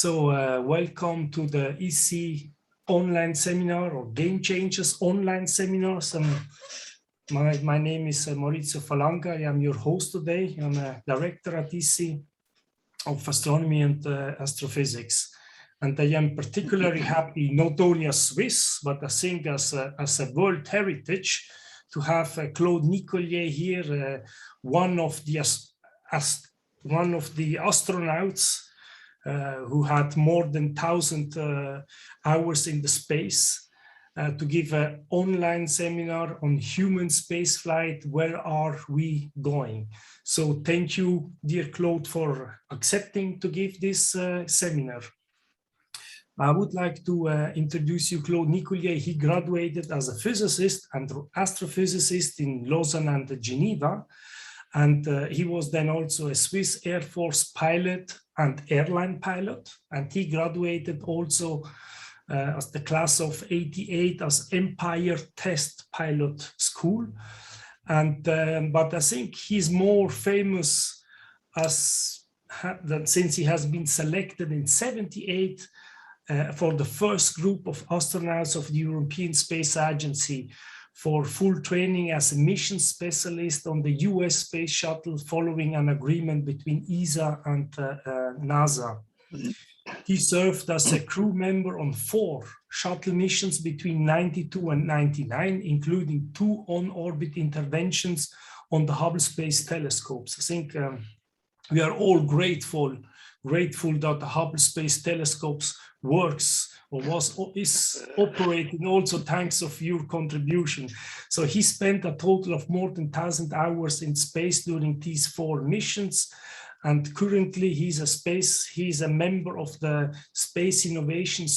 Welcome to the EC online seminar or Game Changers online seminars. My name is Maurizio Falanga. I am your host today. I'm a director at EC of astronomy and astrophysics. And I am particularly happy, not only as Swiss, but I think as a world heritage, to have Claude Nicollier here, one of the astronauts who had more than 1,000 hours in the space, to give an online seminar on human spaceflight. Where are we going? So thank you, dear Claude, for accepting to give this seminar. I would like to introduce you, Claude Nicollier. He graduated as a physicist and astrophysicist in Lausanne and Geneva. And he was then also a Swiss Air Force pilot and airline pilot. And he graduated also as the class of '88 as Empire Test Pilot School. And but I think he's more famous since he has been selected in '78 for the first group of astronauts of the European Space Agency for full training as a mission specialist on the US Space Shuttle following an agreement between ESA and NASA. He served as a crew member on 4 shuttle missions between '92 and '99, including 2 on-orbit interventions on the Hubble Space Telescopes. I think we are all grateful that the Hubble Space Telescopes works or is operating also thanks of your contribution. So he spent a total of more than 1,000 hours in space during these 4 missions. And currently he's a member of the Space Innovation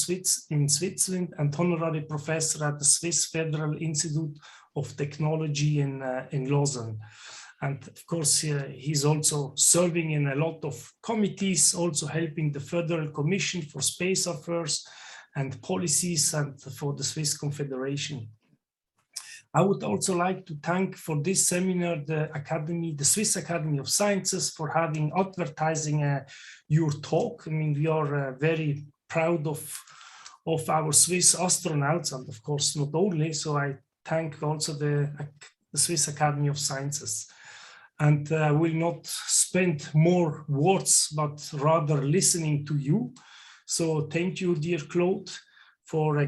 in Switzerland and honorary professor at the Swiss Federal Institute of Technology in Lausanne. And of course, he's also serving in a lot of committees, also helping the Federal Commission for Space Affairs and Policies and for the Swiss Confederation. I would also like to thank for this seminar the Swiss Academy of Sciences for having advertising your talk. I mean, we are very proud of our Swiss astronauts, and of course not only. So I thank also the Swiss Academy of Sciences. And I will not spend more words, but rather listening to you. So thank you, dear Claude, for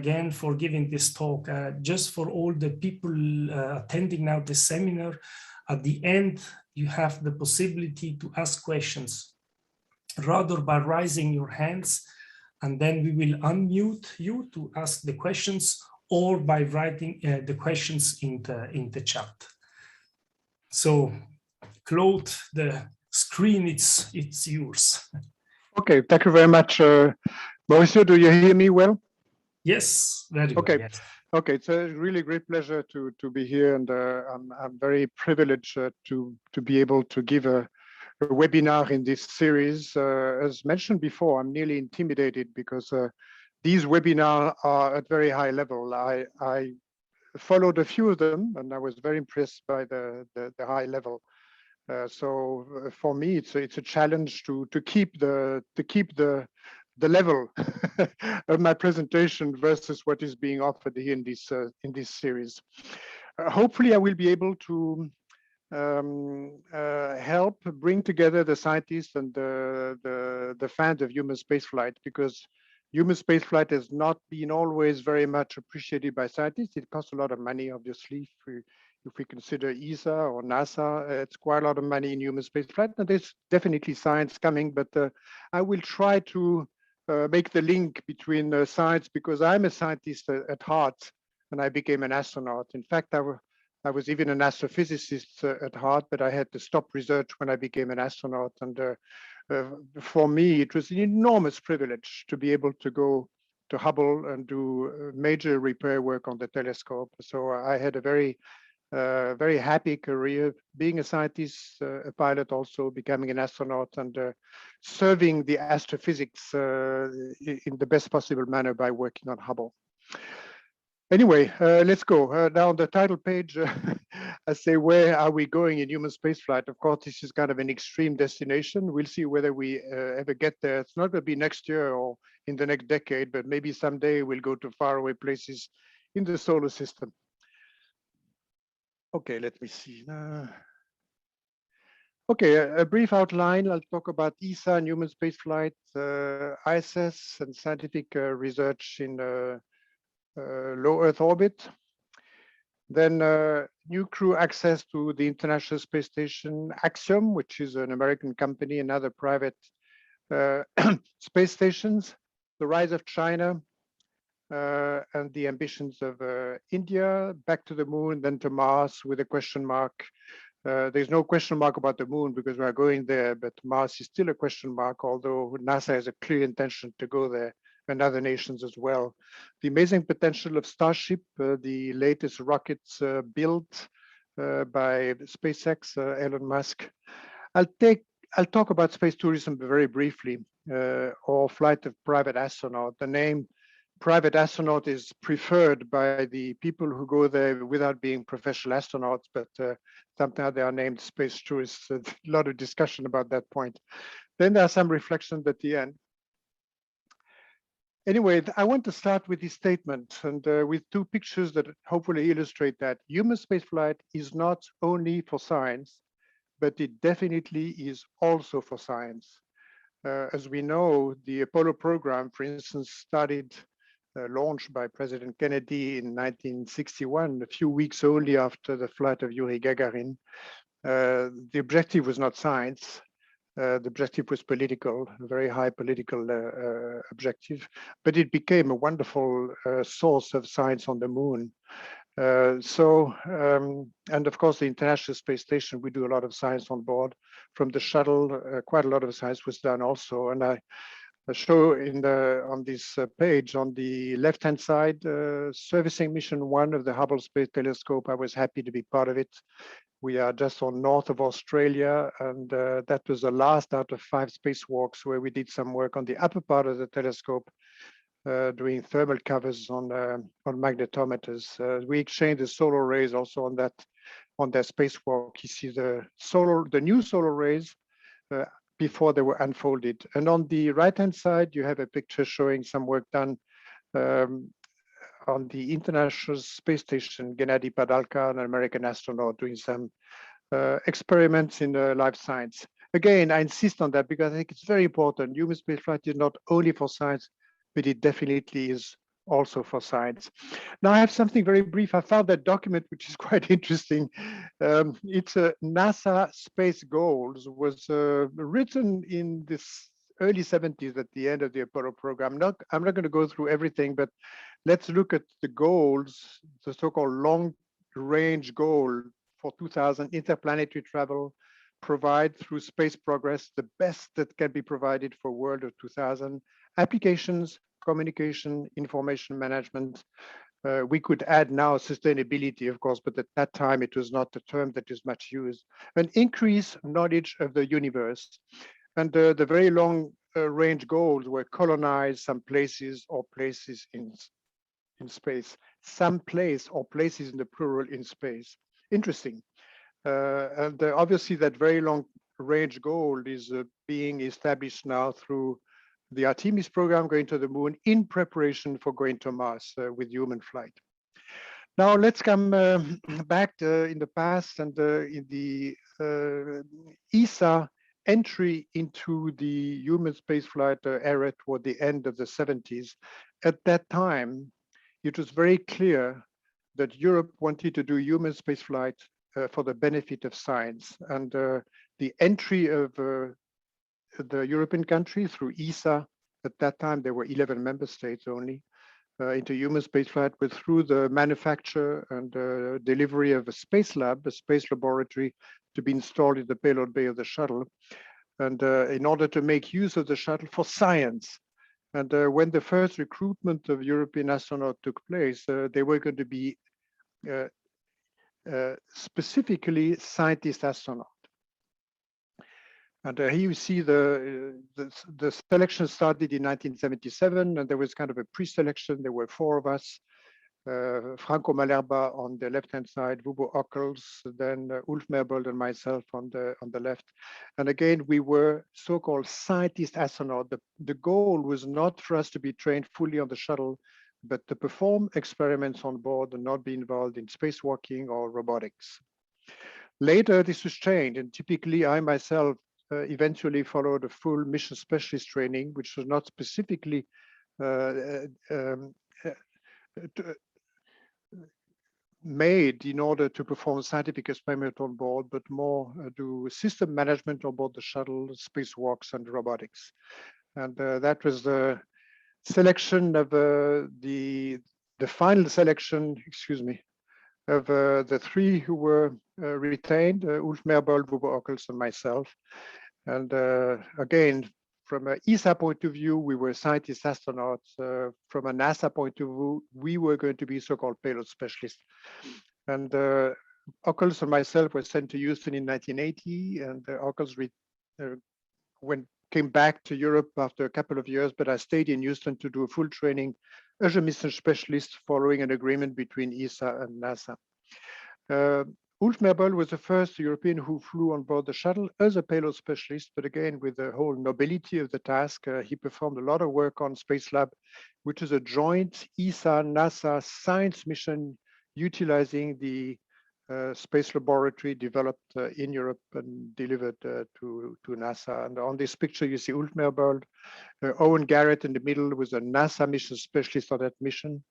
giving this talk. Just for all the people attending now this seminar, at the end, you have the possibility to ask questions, rather by raising your hands, and then we will unmute you to ask the questions, or by writing the questions in the chat. So, Claude, the screen, it's yours. Okay, thank you very much. Mauricio, do you hear me well? Yes, very well. Okay. Yes. Okay, it's a really great pleasure to be here, and I'm very privileged to be able to give a webinar in this series. As mentioned before, I'm nearly intimidated because these webinars are at very high level. I followed a few of them, and I was very impressed by the high level. So for me, it's a challenge to keep the level of my presentation versus what is being offered here in this series. Hopefully, I will be able to help bring together the scientists and the fans of human spaceflight, because human spaceflight has not been always very much appreciated by scientists. It costs a lot of money, obviously. If we consider ESA or NASA, it's quite a lot of money in human spaceflight, and there's definitely science coming, but I will try to make the link between science, because I'm a scientist at heart, and I became an astronaut. In fact, I was even an astrophysicist at heart, but I had to stop research when I became an astronaut. And for me, it was an enormous privilege to be able to go to Hubble and do major repair work on the telescope. So I had a very happy career, being a scientist, a pilot, also becoming an astronaut, and serving the astrophysics in the best possible manner by working on Hubble. Anyway, let's go. Now on the title page, I say, where are we going in human spaceflight? Of course, this is kind of an extreme destination. We'll see whether we ever get there. It's not going to be next year or in the next decade, but maybe someday we'll go to faraway places in the solar system. Okay, let me see. Okay, a brief outline. I'll talk about ESA and human spaceflight, ISS and scientific research in low Earth orbit. Then new crew access to the International Space Station, Axiom, which is an American company, and other private space stations, the rise of China, and the ambitions of India, back to the moon, then to Mars with a question mark. There's no question mark about the moon because we are going there, but Mars is still a question mark, although NASA has a clear intention to go there, and other nations as well. The amazing potential of Starship, the latest rockets built by SpaceX, Elon Musk. I'll talk about space tourism very briefly, or flight of private astronaut. The name private astronaut is preferred by the people who go there without being professional astronauts, but sometimes they are named space tourists. A lot of discussion about that point. Then there are some reflections at the end. Anyway, I want to start with this statement and with two pictures that hopefully illustrate that human spaceflight is not only for science, but it definitely is also for science. As we know, the Apollo program, for instance, started launched by President Kennedy in 1961, a few weeks only after the flight of Yuri Gagarin. The objective was not science. The objective was political, a very high political objective, but it became a wonderful source of science on the moon. And of course, the International Space Station, we do a lot of science on board. From the shuttle, quite a lot of science was done also. And I show on this page on the left-hand side, servicing mission 1 of the Hubble Space Telescope. I was happy to be part of it. We are just on north of Australia, and that was the last out of 5 spacewalks where we did some work on the upper part of the telescope, doing thermal covers on magnetometers. We exchanged the solar rays also on that spacewalk. You see the new solar rays before they were unfolded. And on the right-hand side, you have a picture showing some work done on the International Space Station, Gennady Padalka, an American astronaut, doing some experiments in life science. Again, I insist on that because I think it's very important. Human spaceflight is not only for science, but it definitely is also for science. Now I have something very brief. I found that document, which is quite interesting. It's NASA Space Goals, was written in this early 70s at the end of the Apollo program. I'm not going to go through everything, but let's look at the goals, the so-called long-range goal for 2000, interplanetary travel, provide through space progress the best that can be provided for world of 2000, applications, communication, information management. We could add now sustainability, of course, but at that time it was not a term that is much used. An increase knowledge of the universe. And the very long range goals were colonize some places or places in space, some place or places in the plural in space. Interesting. And obviously that very long range goal is being established now through the Artemis program going to the moon in preparation for going to Mars with human flight. Now let's come back in the past and in the ESA entry into the human spaceflight era toward the end of the 70s. At that time, it was very clear that Europe wanted to do human spaceflight for the benefit of science. And the entry of the European country through ESA, at that time there were 11 member states only, into human spaceflight was through the manufacture and delivery of a space lab, a space laboratory to be installed in the payload bay of the shuttle. And in order to make use of the shuttle for science. And when the first recruitment of European astronauts took place, they were going to be specifically scientist astronauts. And here you see the selection started in 1977, and there was kind of a pre-selection. There were 4 of us. Franco Malerba on the left-hand side, Wubo Ockels, then Ulf Merbold and myself on the left. And again, we were so-called scientist astronaut. The goal was not for us to be trained fully on the shuttle, but to perform experiments on board and not be involved in spacewalking or robotics. Later, this was changed, and typically I myself eventually followed a full mission specialist training, which was not specifically made in order to perform scientific experiment on board, but more do system management on board the shuttle, spacewalks, and robotics. And that was the selection of the final selection, excuse me, of the three who were retained, Ulf Merbold, Wubo Ockels, and myself. And again, from an ESA point of view, we were scientist astronauts. From a NASA point of view, we were going to be so-called payload specialists. And Ockels and myself were sent to Houston in 1980, and Ockels came back to Europe after a couple of years, but I stayed in Houston to do a full training as a mission specialist following an agreement between ESA and NASA. Ulf Merbold was the first European who flew on board the shuttle as a payload specialist, but again, with the whole nobility of the task, he performed a lot of work on Spacelab, which is a joint ESA-NASA science mission utilizing the space laboratory developed in Europe and delivered to NASA. And on this picture, you see Ulf Merbold. Owen Garrett in the middle was a NASA mission specialist on that mission.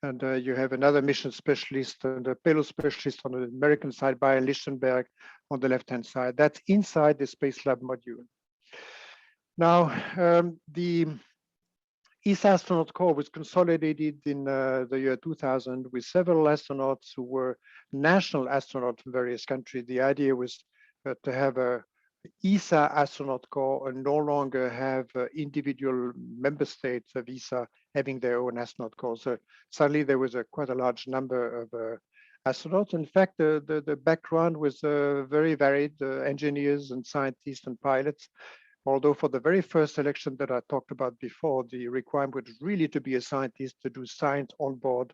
And you have another mission specialist and a payload specialist on the American side, Brian Lichtenberg, on the left-hand side. That's inside the Spacelab module. Now, the ESA Astronaut Corps was consolidated in the year 2000 with several astronauts who were national astronauts from various countries. The idea was to have a ESA Astronaut Corps and no longer have individual member states of ESA having their own astronaut corps. So suddenly there was quite a large number of astronauts. In fact, the background was very varied, engineers and scientists and pilots. Although for the very first selection that I talked about before, the requirement was really to be a scientist to do science on board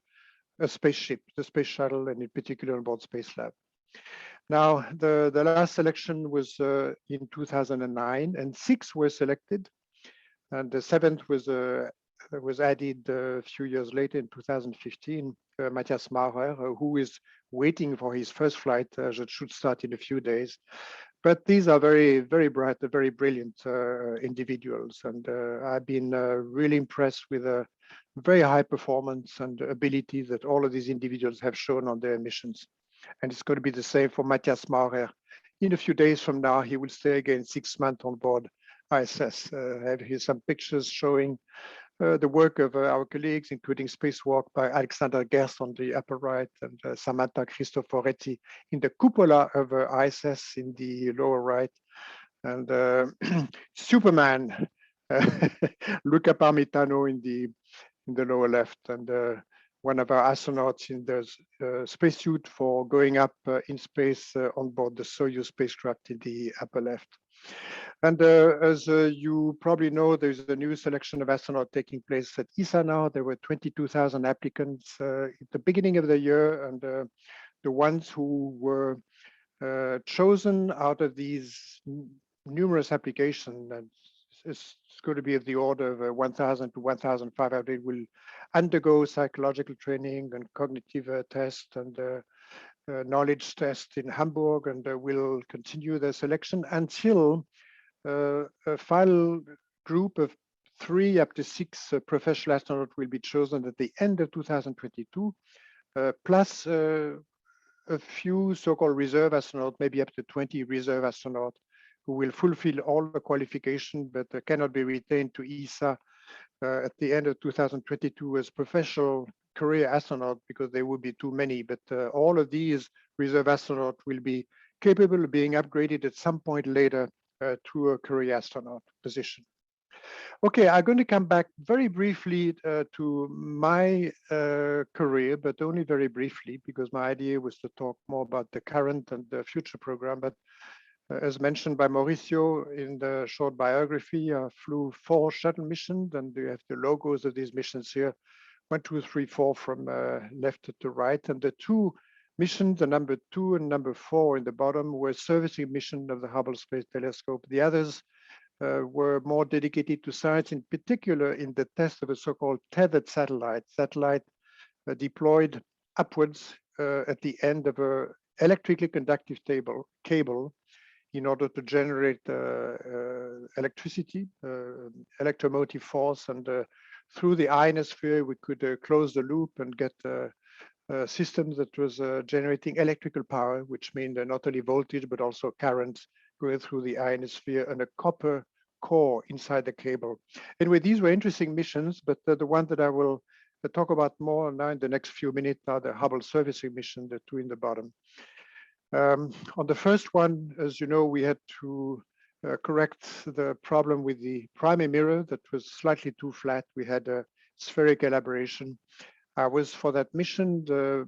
a spaceship, the Space Shuttle, and in particular on board Spacelab. Now, the last selection was in 2009, and 6 were selected, and the 7th was added a few years later in 2015, Matthias Maurer, who is waiting for his first flight that should start in a few days. But these are very, very bright, very brilliant individuals, and I've been really impressed with the very high performance and ability that all of these individuals have shown on their missions. And it's going to be the same for Matthias Maurer. In a few days from now, he will stay again 6 months on board ISS. I have here some pictures showing the work of our colleagues, including spacewalk by Alexander Gerst on the upper right and Samantha Cristoforetti in the cupola of ISS in the lower right. And Superman, Luca Parmitano in the lower left, and one of our astronauts in the spacesuit for going up in space on board the Soyuz spacecraft in the upper left. And as you probably know, there's a new selection of astronauts taking place at ESA now. There were 22,000 applicants at the beginning of the year, and the ones who were chosen out of these numerous applications, and it's going to be of the order of 1,000 to 1,500, will undergo psychological training and cognitive test and knowledge test in Hamburg, and will continue their selection until a final group of 3 up to 6 professional astronauts will be chosen at the end of 2022, plus a few so-called reserve astronauts, maybe up to 20 reserve astronauts, who will fulfill all the qualifications but cannot be retained to ESA at the end of 2022 as professional career astronaut because there would be too many. But all of these reserve astronauts will be capable of being upgraded at some point later to a career astronaut position. Okay, I'm going to come back very briefly to my career, but only very briefly, because my idea was to talk more about the current and the future program. But as mentioned by Mauricio in the short biography, I flew 4 shuttle missions, and you have the logos of these missions here. 1, 2, 3, 4 from left to right. And the two missions, the number 2 and number 4 in the bottom, were servicing mission of the Hubble Space Telescope. The others were more dedicated to science, in particular in the test of a so-called tethered satellite deployed upwards at the end of a electrically conductive cable in order to generate electricity, electromotive force, and through the ionosphere we could close the loop and get a system that was generating electrical power, which means not only voltage but also current going through the ionosphere, and a copper core inside the cable. Anyway, these were interesting missions, but the one that I will talk about more now in the next few minutes are the Hubble servicing mission, the two in the bottom. On the first one, as you know, we had to correct the problem with the primary mirror that was slightly too flat. We had a spherical aberration. I was, for that mission, the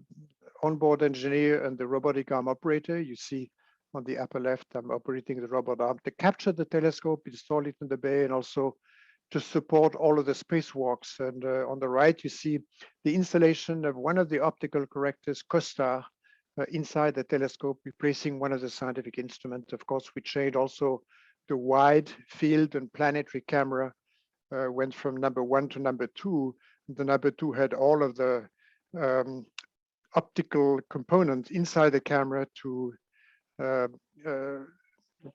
onboard engineer and the robotic arm operator. You see on the upper left, I'm operating the robot arm to capture the telescope, install it in the bay, and also to support all of the spacewalks. And on the right, you see the installation of one of the optical correctors, COSTAR, inside the telescope, replacing one of the scientific instruments. Of course, we changed also the wide field and planetary camera, went from number 1 to number 2. The number 2 had all of the optical components inside the camera to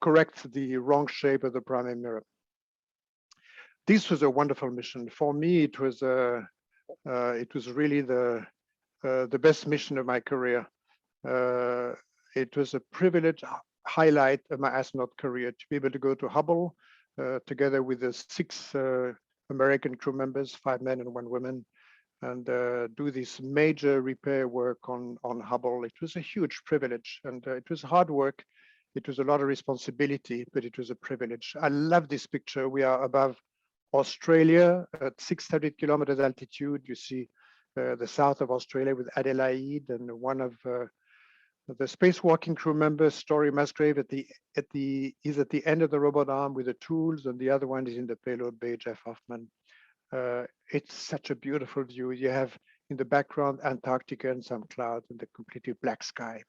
correct the wrong shape of the primary mirror. This was a wonderful mission. For me, it was really the best mission of my career. It was a privilege highlight of my astronaut career to be able to go to Hubble together with the 6 American crew members, 5 men and 1 woman, and do this major repair work on Hubble. It was a huge privilege, and it was hard work. It was a lot of responsibility, but it was a privilege. I love this picture. We are above Australia at 600 kilometers altitude. You see the south of Australia with Adelaide, and one of the spacewalking crew members, Story Musgrave, is at the end of the robot arm with the tools, and the other one is in the payload bay, Jeff Hoffman. It's such a beautiful view. You have in the background Antarctica and some clouds and the completely black sky.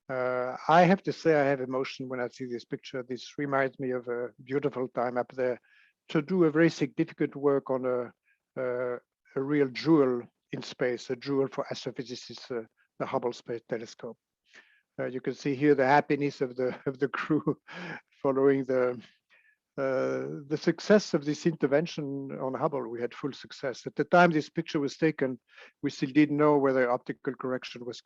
I have to say I have emotion when I see this picture. This reminds me of a beautiful time up there to do a very significant work on a real jewel in space, a jewel for astrophysicists, the Hubble Space Telescope. You can see here the happiness of the crew following the success of this intervention on Hubble. We had full success. At the time this picture was taken, we still didn't know whether optical correction was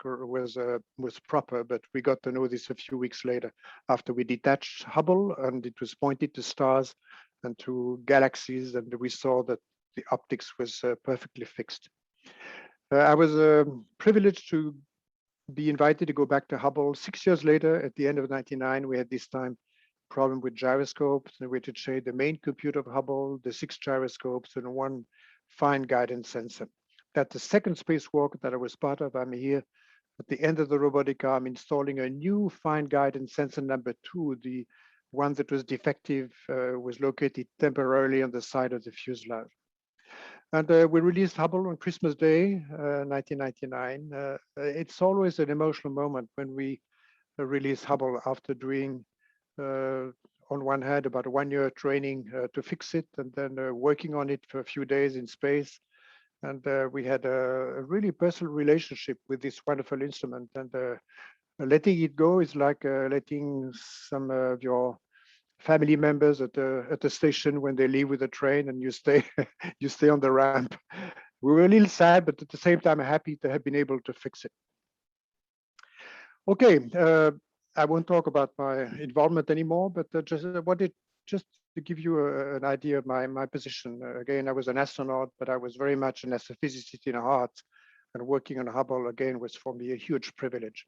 proper, but we got to know this a few weeks later after we detached Hubble, and it was pointed to stars and to galaxies, and we saw that the optics was perfectly fixed. I was privileged to be invited to go back to Hubble 6 years later. At the end of '99, we had this time problem with gyroscopes, and we had to change the main computer of Hubble, the 6 gyroscopes, and 1 fine guidance sensor. That's the second spacewalk that I was part of. I'm here at the end of the robotic arm installing a new fine guidance sensor number 2. The one that was defective was located temporarily on the side of the fuselage. And we released Hubble on Christmas Day, 1999. It's always an emotional moment when we release Hubble after doing, on one hand, about a 1-year training to fix it, and then working on it for a few days in space. And we had a really personal relationship with this wonderful instrument. And letting it go is like letting some of your family members at the station when they leave with the train, and you stay you stay on the ramp. We were a little sad, but at the same time happy to have been able to fix it. Okay, I won't talk about my involvement anymore, but just wanted just to give you an idea of my position. Again, I was an astronaut, but I was very much an astrophysicist in heart, and working on Hubble again was for me a huge privilege.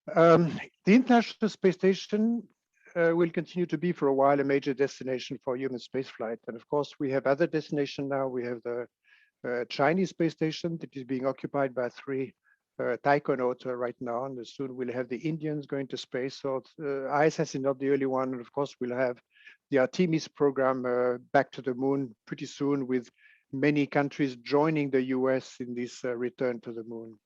The International Space Station will continue to be for a while a major destination for human spaceflight. And of course, we have other destinations now. We have the Chinese space station that is being occupied by 3 taikonauts right now. And soon we'll have the Indians going to space. So ISS is not the only one. And of course, we'll have the Artemis program back to the moon pretty soon with many countries joining the US in this return to the moon.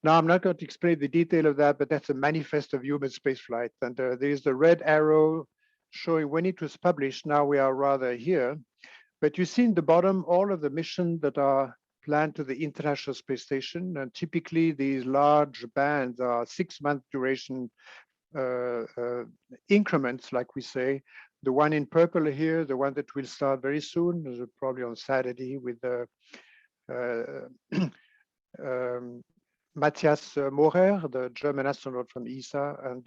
Now, I'm not going to explain the detail of that, but that's a manifest of human spaceflight. And there is the red arrow showing when it was published. Now we are rather here. But you see in the bottom all of the missions that are planned to the International Space Station. And typically these large bands are 6-month duration increments, like we say. The one in purple here, the one that will start very soon, probably on Saturday, with Matthias Maurer, the German astronaut from ESA, and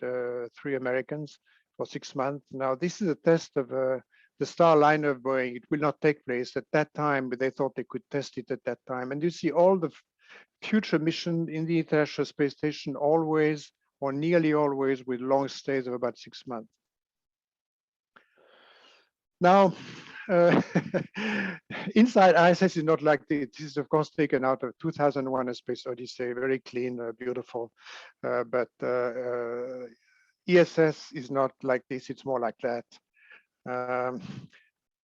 3 Americans for 6 months. Now, this is a test of the star liner of Boeing. It will not take place at that time, but they thought they could test it at that time. And you see all the future missions in the International Space Station always, or nearly always, with long stays of about 6 months. Now, inside ISS is not like this. This is, of course, taken out of 2001: A Space Odyssey, very clean, beautiful. But ESS is not like this. It's more like that.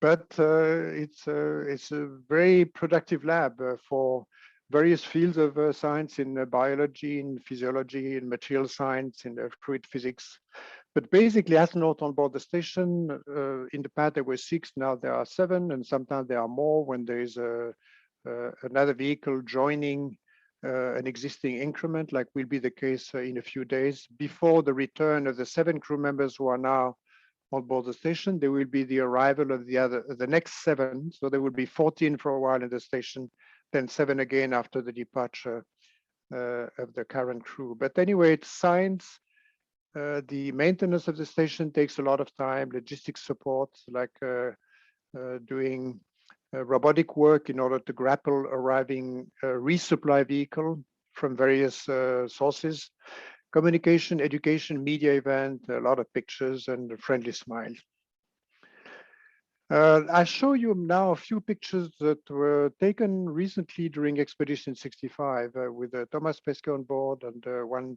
But it's a very productive lab for various fields of science in biology, in physiology, in material science, in fluid physics. But basically, astronauts on board the station, in the past there were 6, now there are 7, and sometimes there are more when there is another vehicle joining an existing increment, like will be the case in a few days. Before the return of the 7 crew members who are now on board the station, there will be the arrival of the next 7. So there will be 14 for a while in the station, then 7 again after the departure of the current crew. But anyway, it's science. The maintenance of the station takes a lot of time, logistics support, like doing robotic work in order to grapple arriving resupply vehicle from various sources, communication, education, media event, a lot of pictures and a friendly smile. I show you now a few pictures that were taken recently during Expedition 65 with Thomas Pesquet on board and one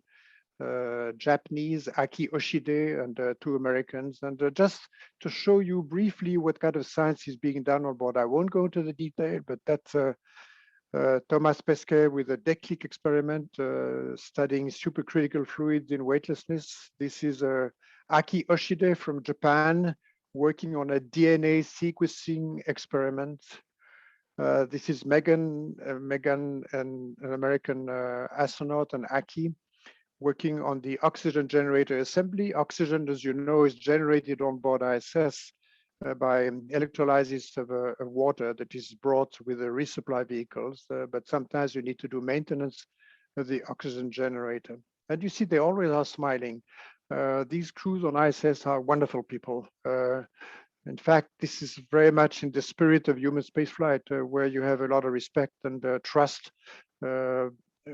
Japanese, Aki Oshide, and 2 Americans. And just to show you briefly what kind of science is being done on board, I won't go into the detail, but that's Thomas Pesquet with a deck-click experiment studying supercritical fluids in weightlessness. This is Aki Oshide from Japan working on a DNA sequencing experiment. This is Megan, an American astronaut, and Aki working on the oxygen generator assembly. Oxygen, as you know, is generated on board ISS by electrolysis of water that is brought with the resupply vehicles, but sometimes you need to do maintenance of the oxygen generator. And you see, they always are smiling. These crews on ISS are wonderful people. In fact, this is very much in the spirit of human spaceflight, where you have a lot of respect and trust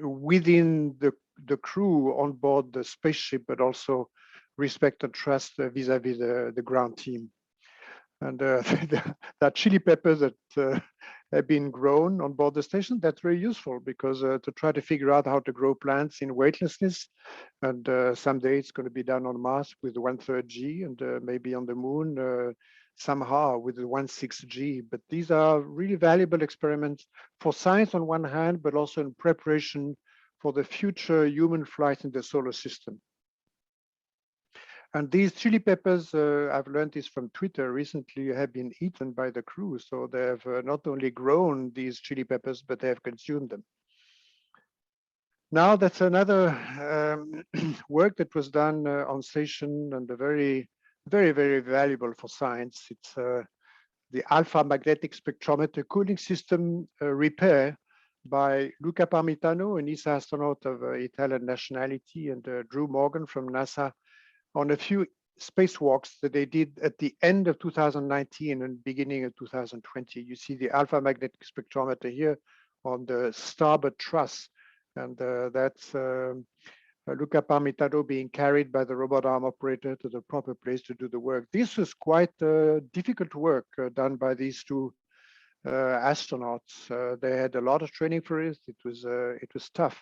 within the crew on board the spaceship, but also respect and trust vis-a-vis the ground team. And that chili peppers that have been grown on board the station, that's very useful because to try to figure out how to grow plants in weightlessness, and someday it's going to be done on Mars with 1/3 G, and maybe on the moon somehow with 1/6 G. But these are really valuable experiments for science on one hand, but also in preparation for the future human flight in the solar system. And these chili peppers, I've learned this from Twitter recently, have been eaten by the crew. So they have not only grown these chili peppers, but they have consumed them. Now that's another work that was done on station, and a very, very, very valuable for science. It's the alpha magnetic spectrometer cooling system repair by Luca Parmitano, an ESA astronaut of Italian nationality, and Drew Morgan from NASA, on a few spacewalks that they did at the end of 2019 and beginning of 2020. You see the alpha magnetic spectrometer here on the starboard truss, and that's Luca Parmitano being carried by the robot arm operator to the proper place to do the work. This was quite difficult work done by these 2 astronauts. They had a lot of training for it. It was tough.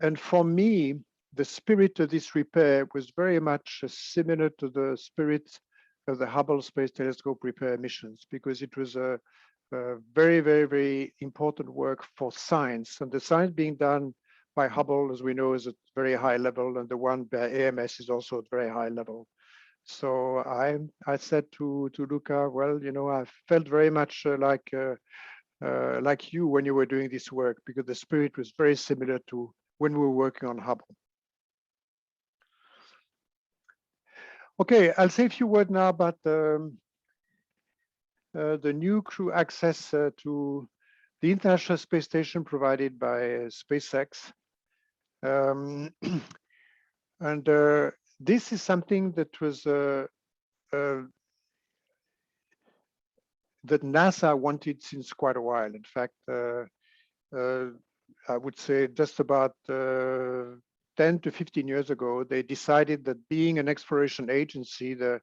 And for me, the spirit of this repair was very much similar to the spirit of the Hubble Space Telescope repair missions, because it was a very, very, very important work for science. And the science being done by Hubble, as we know, is at very high level, and the one by AMS is also at very high level. So I said to Luca, well, you know, I felt very much like you when you were doing this work, because the spirit was very similar to when we were working on Hubble. Okay, I'll say a few words now about the new crew access to the International Space Station provided by SpaceX. And this is something that was that NASA wanted since quite a while. In fact, I would say just about 10 to 15 years ago, they decided that being an exploration agency, the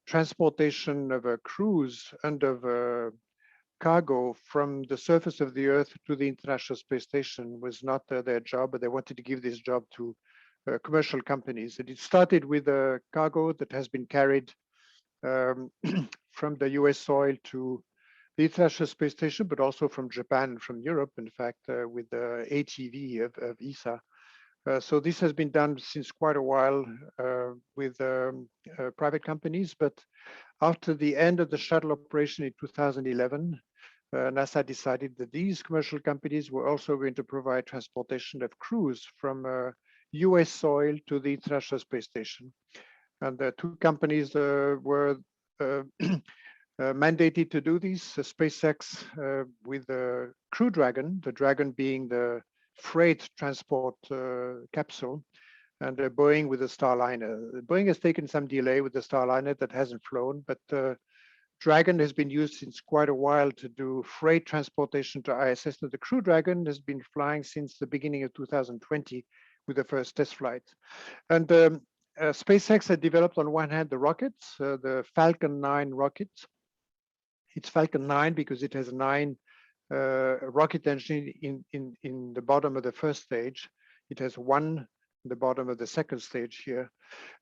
transportation of a crews and of cargo from the surface of the Earth to the International Space Station was not their job, but they wanted to give this job to commercial companies. And it started with a cargo that has been carried from the US soil to the International Space Station, but also from Japan and from Europe, in fact, with the ATV of ESA. So this has been done since quite a while with private companies, but after the end of the shuttle operation in 2011, NASA decided that these commercial companies were also going to provide transportation of crews from US soil to the International Space Station. And the two companies were mandated to do this. SpaceX with the Crew Dragon, the Dragon being the freight transport capsule, and Boeing with the Starliner. Boeing has taken some delay with the Starliner that hasn't flown, but Dragon has been used since quite a while to do freight transportation to ISS. And the Crew Dragon has been flying since the beginning of 2020 with the first test flight. And SpaceX had developed on one hand the rockets, the Falcon 9 rockets. It's Falcon 9 because it has 9 rocket engine in the bottom of the first stage. It has 1 in the bottom of the second stage here.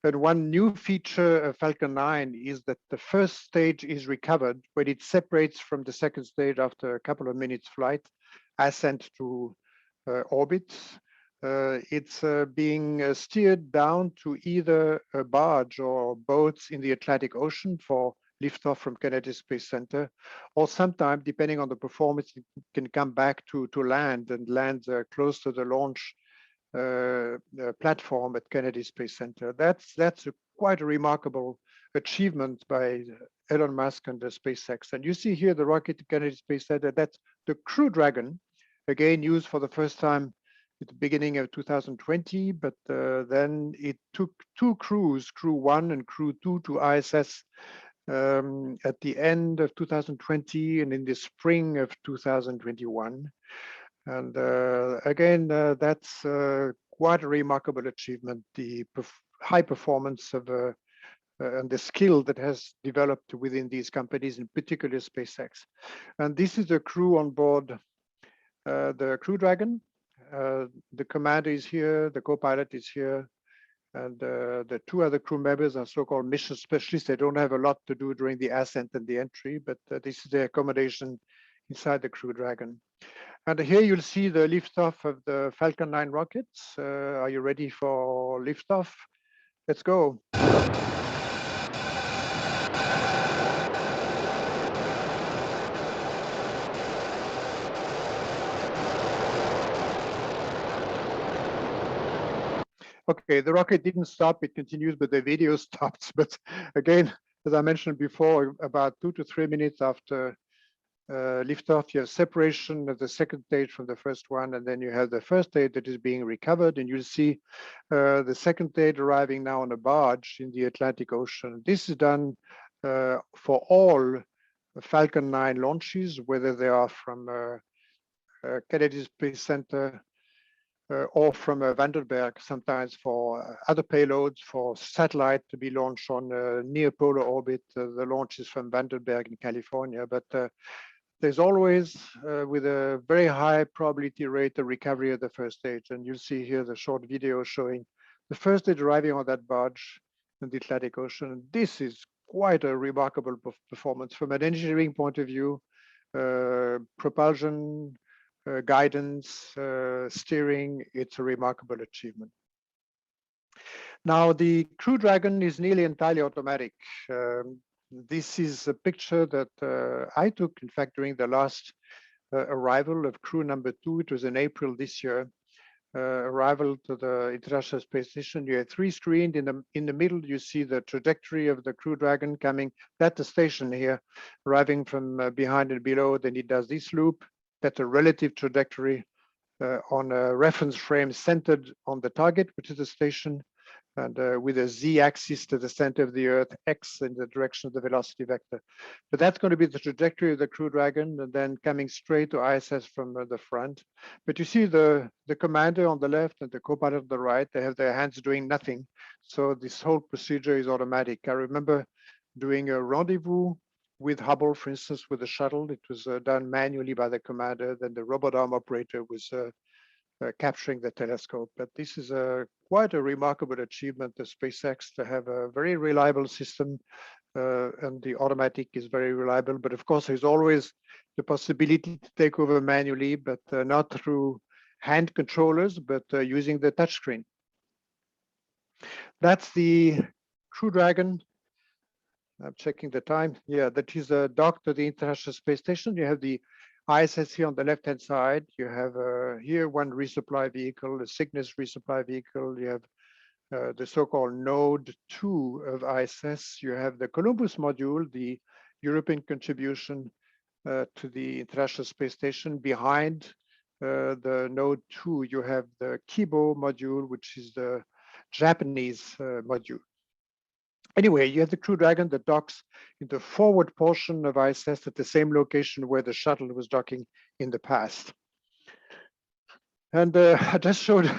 And one new feature of Falcon 9 is that the first stage is recovered when it separates from the second stage after a couple of minutes flight, ascent to orbit. It's being steered down to either a barge or boats in the Atlantic Ocean for liftoff from Kennedy Space Center, or sometime, depending on the performance, it can come back to land and land close to the launch platform at Kennedy Space Center. That's quite a remarkable achievement by Elon Musk and the SpaceX. And you see here the rocket to Kennedy Space Center. That's the Crew Dragon, again used for the first time at the beginning of 2020, but then it took 2 crews, Crew 1 and Crew 2, to ISS at the end of 2020 and in the spring of 2021. And again, that's quite a remarkable achievement, the high performance of and the skill that has developed within these companies, in particular SpaceX. And this is the crew on board the Crew Dragon. The commander is here, the co-pilot is here, and the 2 other crew members are so-called mission specialists. They don't have a lot to do during the ascent and the entry, but this is their accommodation inside the Crew Dragon. And here you'll see the liftoff of the Falcon 9 rockets. Are you ready for liftoff? Let's go. Okay, the rocket didn't stop, it continues, but the video stopped. But again, as I mentioned before, about 2 to 3 minutes after liftoff, you have separation of the second stage from the first one, and then you have the first stage that is being recovered, and you'll see the second stage arriving now on a barge in the Atlantic Ocean. This is done for all Falcon 9 launches, whether they are from Kennedy Space Center or from Vandenberg, sometimes for other payloads, for satellite to be launched on near polar orbit. The launch is from Vandenberg in California, but there's always, with a very high probability rate, the recovery of the first stage. And you'll see here the short video showing the first stage arriving on that barge in the Atlantic Ocean. This is quite a remarkable performance from an engineering point of view. propulsion, guidance, steering. It's a remarkable achievement. Now, the Crew Dragon is nearly entirely automatic. This is a picture that I took, in fact, during the last arrival of crew number 2. It was in April this year. Arrival to the International Space Station. You have 3 screens. In the middle, you see the trajectory of the Crew Dragon coming. That's the station here, arriving from behind and below. Then it does this loop. That's a relative trajectory on a reference frame centered on the target, which is the station, and with a z-axis to the center of the Earth, x in the direction of the velocity vector. But that's going to be the trajectory of the Crew Dragon, and then coming straight to ISS from the front. But you see the commander on the left and the co-pilot on the right, they have their hands doing nothing. So this whole procedure is automatic. I remember doing a rendezvous with Hubble, for instance, with the shuttle. It was done manually by the commander. Then the robot arm operator was capturing the telescope. But this is quite a remarkable achievement of SpaceX to have a very reliable system, and the automatic is very reliable. But of course, there's always the possibility to take over manually, but not through hand controllers, but using the touchscreen. That's the Crew Dragon. I'm checking the time. Yeah, that is docked to the International Space Station. You have the ISS here on the left-hand side. You have here one resupply vehicle, a Cygnus resupply vehicle. You have the so-called Node 2 of ISS. You have the Columbus module, the European contribution to the International Space Station. Behind the Node 2, you have the Kibo module, which is the Japanese module. Anyway, you have the Crew Dragon that docks in the forward portion of ISS at the same location where the shuttle was docking in the past. And I just showed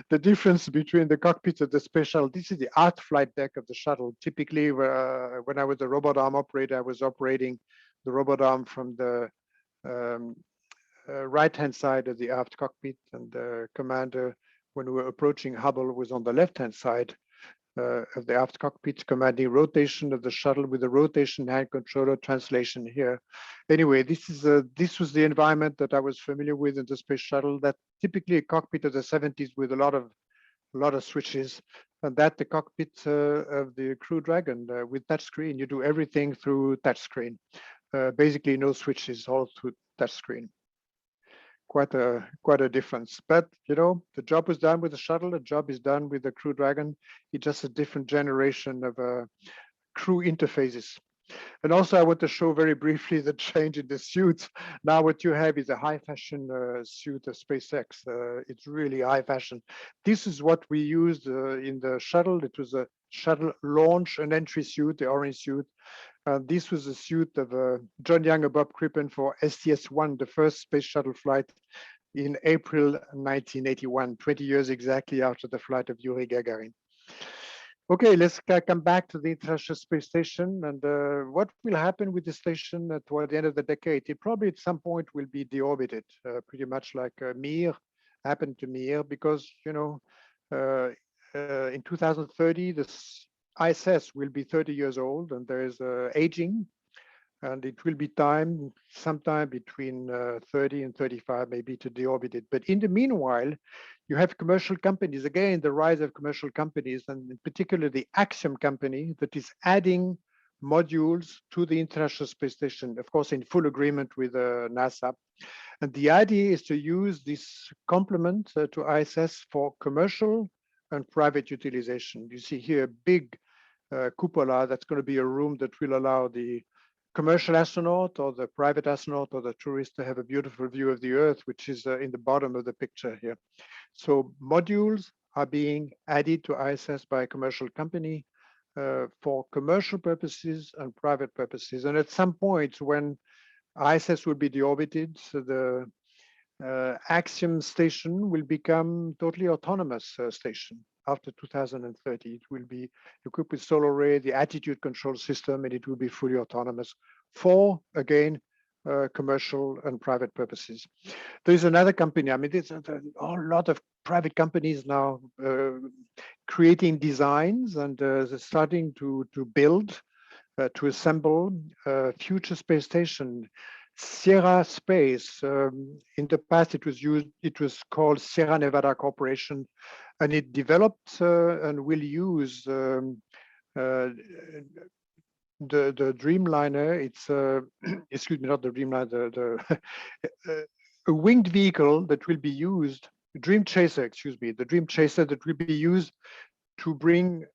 the difference between the cockpit of the Space Shuttle. This is the aft flight deck of the shuttle. Typically, when I was a robot arm operator, I was operating the robot arm from the right-hand side of the aft cockpit, and the commander, when we were approaching Hubble, was on the left-hand side of the aft cockpit, commanding rotation of the shuttle with the rotation hand controller translation here. Anyway, this was the environment that I was familiar with in the Space Shuttle. That typically a cockpit of the 70s with a lot of switches, and that the cockpit of the Crew Dragon with touchscreen. You do everything through touchscreen. Basically, no switches, all through touchscreen. Quite a difference. But you know, the job was done with the shuttle. The job is done with the Crew Dragon. It's just a different generation of crew interfaces. And also, I want to show very briefly the change in the suits. Now, what you have is a high fashion suit of SpaceX. It's really high fashion. This is what we used in the shuttle. It was a shuttle launch and entry suit, the orange suit. This was a suit of John Young and Bob Crippen for STS-1, the first space shuttle flight in April 1981, 20 years exactly after the flight of Yuri Gagarin. Okay, let's come back to the International Space Station, and what will happen with the station toward the end of the decade? It probably at some point will be deorbited, pretty much like Mir happened to Mir, because, you know, in 2030, this ISS will be 30 years old, and there is aging, and it will be time sometime between 30 and 35 maybe to deorbit it. But in the meanwhile, you have commercial companies, again, the rise of commercial companies, and in particular the Axiom company that is adding modules to the International Space Station, of course, in full agreement with NASA. And the idea is to use this complement to ISS for commercial and private utilization. You see here a big cupola. That's going to be a room that will allow the commercial astronaut or the private astronaut or the tourist to have a beautiful view of the Earth, which is in the bottom of the picture here. So modules are being added to ISS by a commercial company for commercial purposes and private purposes. And at some point when ISS will be deorbited, so the Axiom station will become totally autonomous station. After 2030, it will be equipped with solar array, the attitude control system, and it will be fully autonomous for, again, commercial and private purposes. There's another company. I mean, there's a lot of private companies now creating designs and starting to build, to assemble a future space station. Sierra Space. In the past, it was called Sierra Nevada Corporation, and it developed and will use the Dreamliner. It's excuse me, not the Dreamliner, a winged vehicle that will be used, Dream Chaser, excuse me, the Dream Chaser that will be used to bring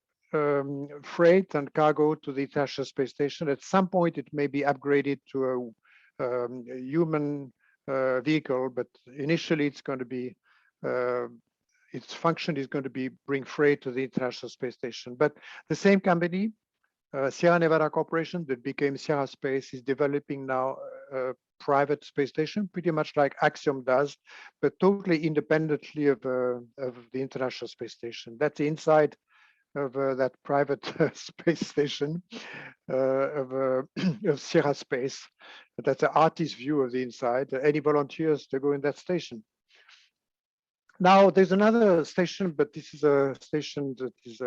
freight and cargo to the International Space Station. At some point, it may be upgraded to a human vehicle, but initially it's going to be, its function is going to be bring freight to the International Space Station. But the same company, Sierra Nevada Corporation, that became Sierra Space, is developing now a private space station, pretty much like Axiom does, but totally independently of the International Space Station. That's the inside of that private space station of Sierra Space. That's an artist's view of the inside. Any volunteers to go in that station? Now, there's another station, but this is a station that is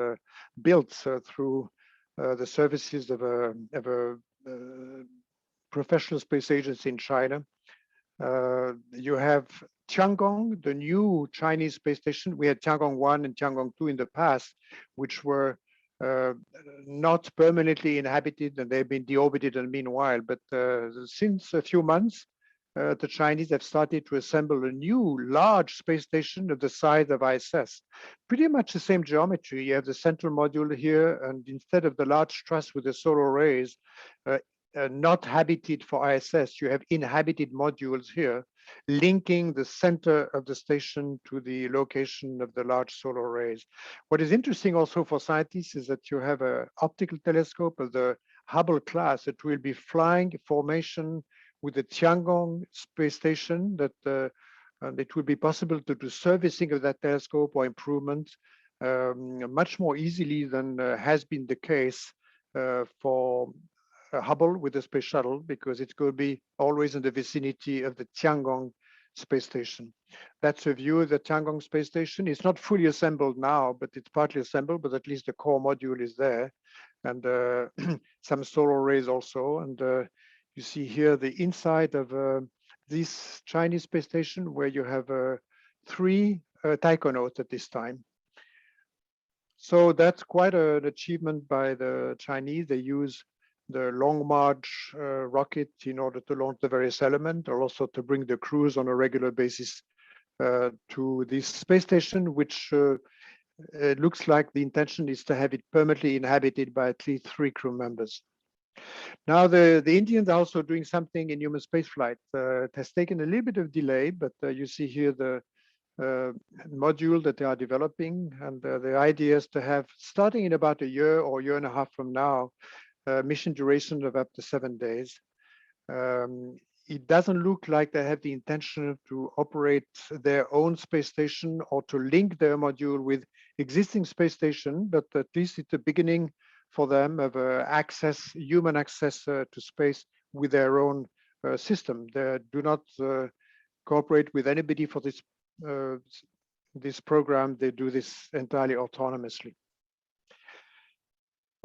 built through the services of a professional space agency in China. You have Tiangong, the new Chinese space station. We had Tiangong 1 and Tiangong 2 in the past, which were not permanently inhabited, and they've been deorbited in the meanwhile. But since a few months, the Chinese have started to assemble a new large space station of the size of ISS. Pretty much the same geometry. You have the central module here, and instead of the large truss with the solar arrays, not habited for ISS, you have inhabited modules here, linking the center of the station to the location of the large solar arrays. What is interesting also for scientists is that you have an optical telescope of the Hubble class that will be flying formation with the Tiangong space station, that it will be possible to do servicing of that telescope or improvement much more easily than has been the case for Hubble with the Space Shuttle, because it's going to be always in the vicinity of the Tiangong space station. That's a view of the Tiangong space station. It's not fully assembled now, but it's partly assembled, but at least the core module is there, and some solar arrays also. And you see here the inside of this Chinese space station, where you have 3 taikonauts at this time. So that's quite an achievement by the Chinese. They use the Long March rocket in order to launch the various elements, or also to bring the crews on a regular basis to this space station, which it looks like the intention is to have it permanently inhabited by at least 3 crew members. Now, the Indians are also doing something in human spaceflight. It has taken a little bit of delay, but you see here the module that they are developing, and the idea is to have, starting in about a year or year and a half from now, mission duration of up to 7 days. It doesn't look like they have the intention to operate their own space station or to link their module with existing space station, but at least it's a beginning for them of human access to space with their own system. They do not cooperate with anybody for this program. They do this entirely autonomously.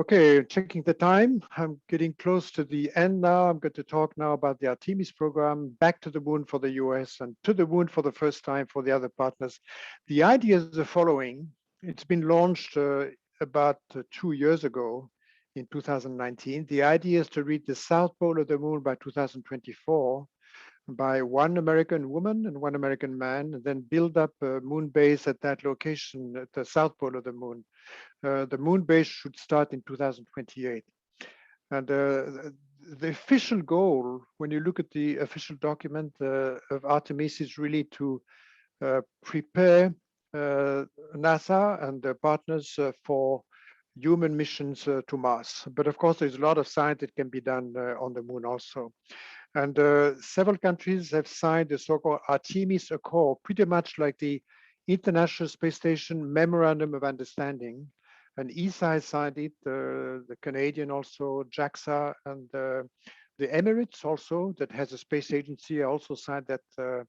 Okay, checking the time. I'm getting close to the end now. I'm going to talk now about the Artemis program, back to the moon for the US and to the moon for the first time for the other partners. The idea is the following. It's been launched about 2 years ago in 2019. The idea is to reach the south pole of the moon by 2024 by 1 American woman and 1 American man, and then build up a moon base at that location at the south pole of the moon. The moon base should start in 2028. And the official goal, when you look at the official document of Artemis, is really to prepare NASA and their partners for human missions to Mars. But of course, there's a lot of science that can be done on the moon also. And several countries have signed the so-called Artemis Accord, pretty much like the International Space Station Memorandum of Understanding. And ESA has signed it, the Canadian also, JAXA, and the Emirates also, that has a space agency, also signed that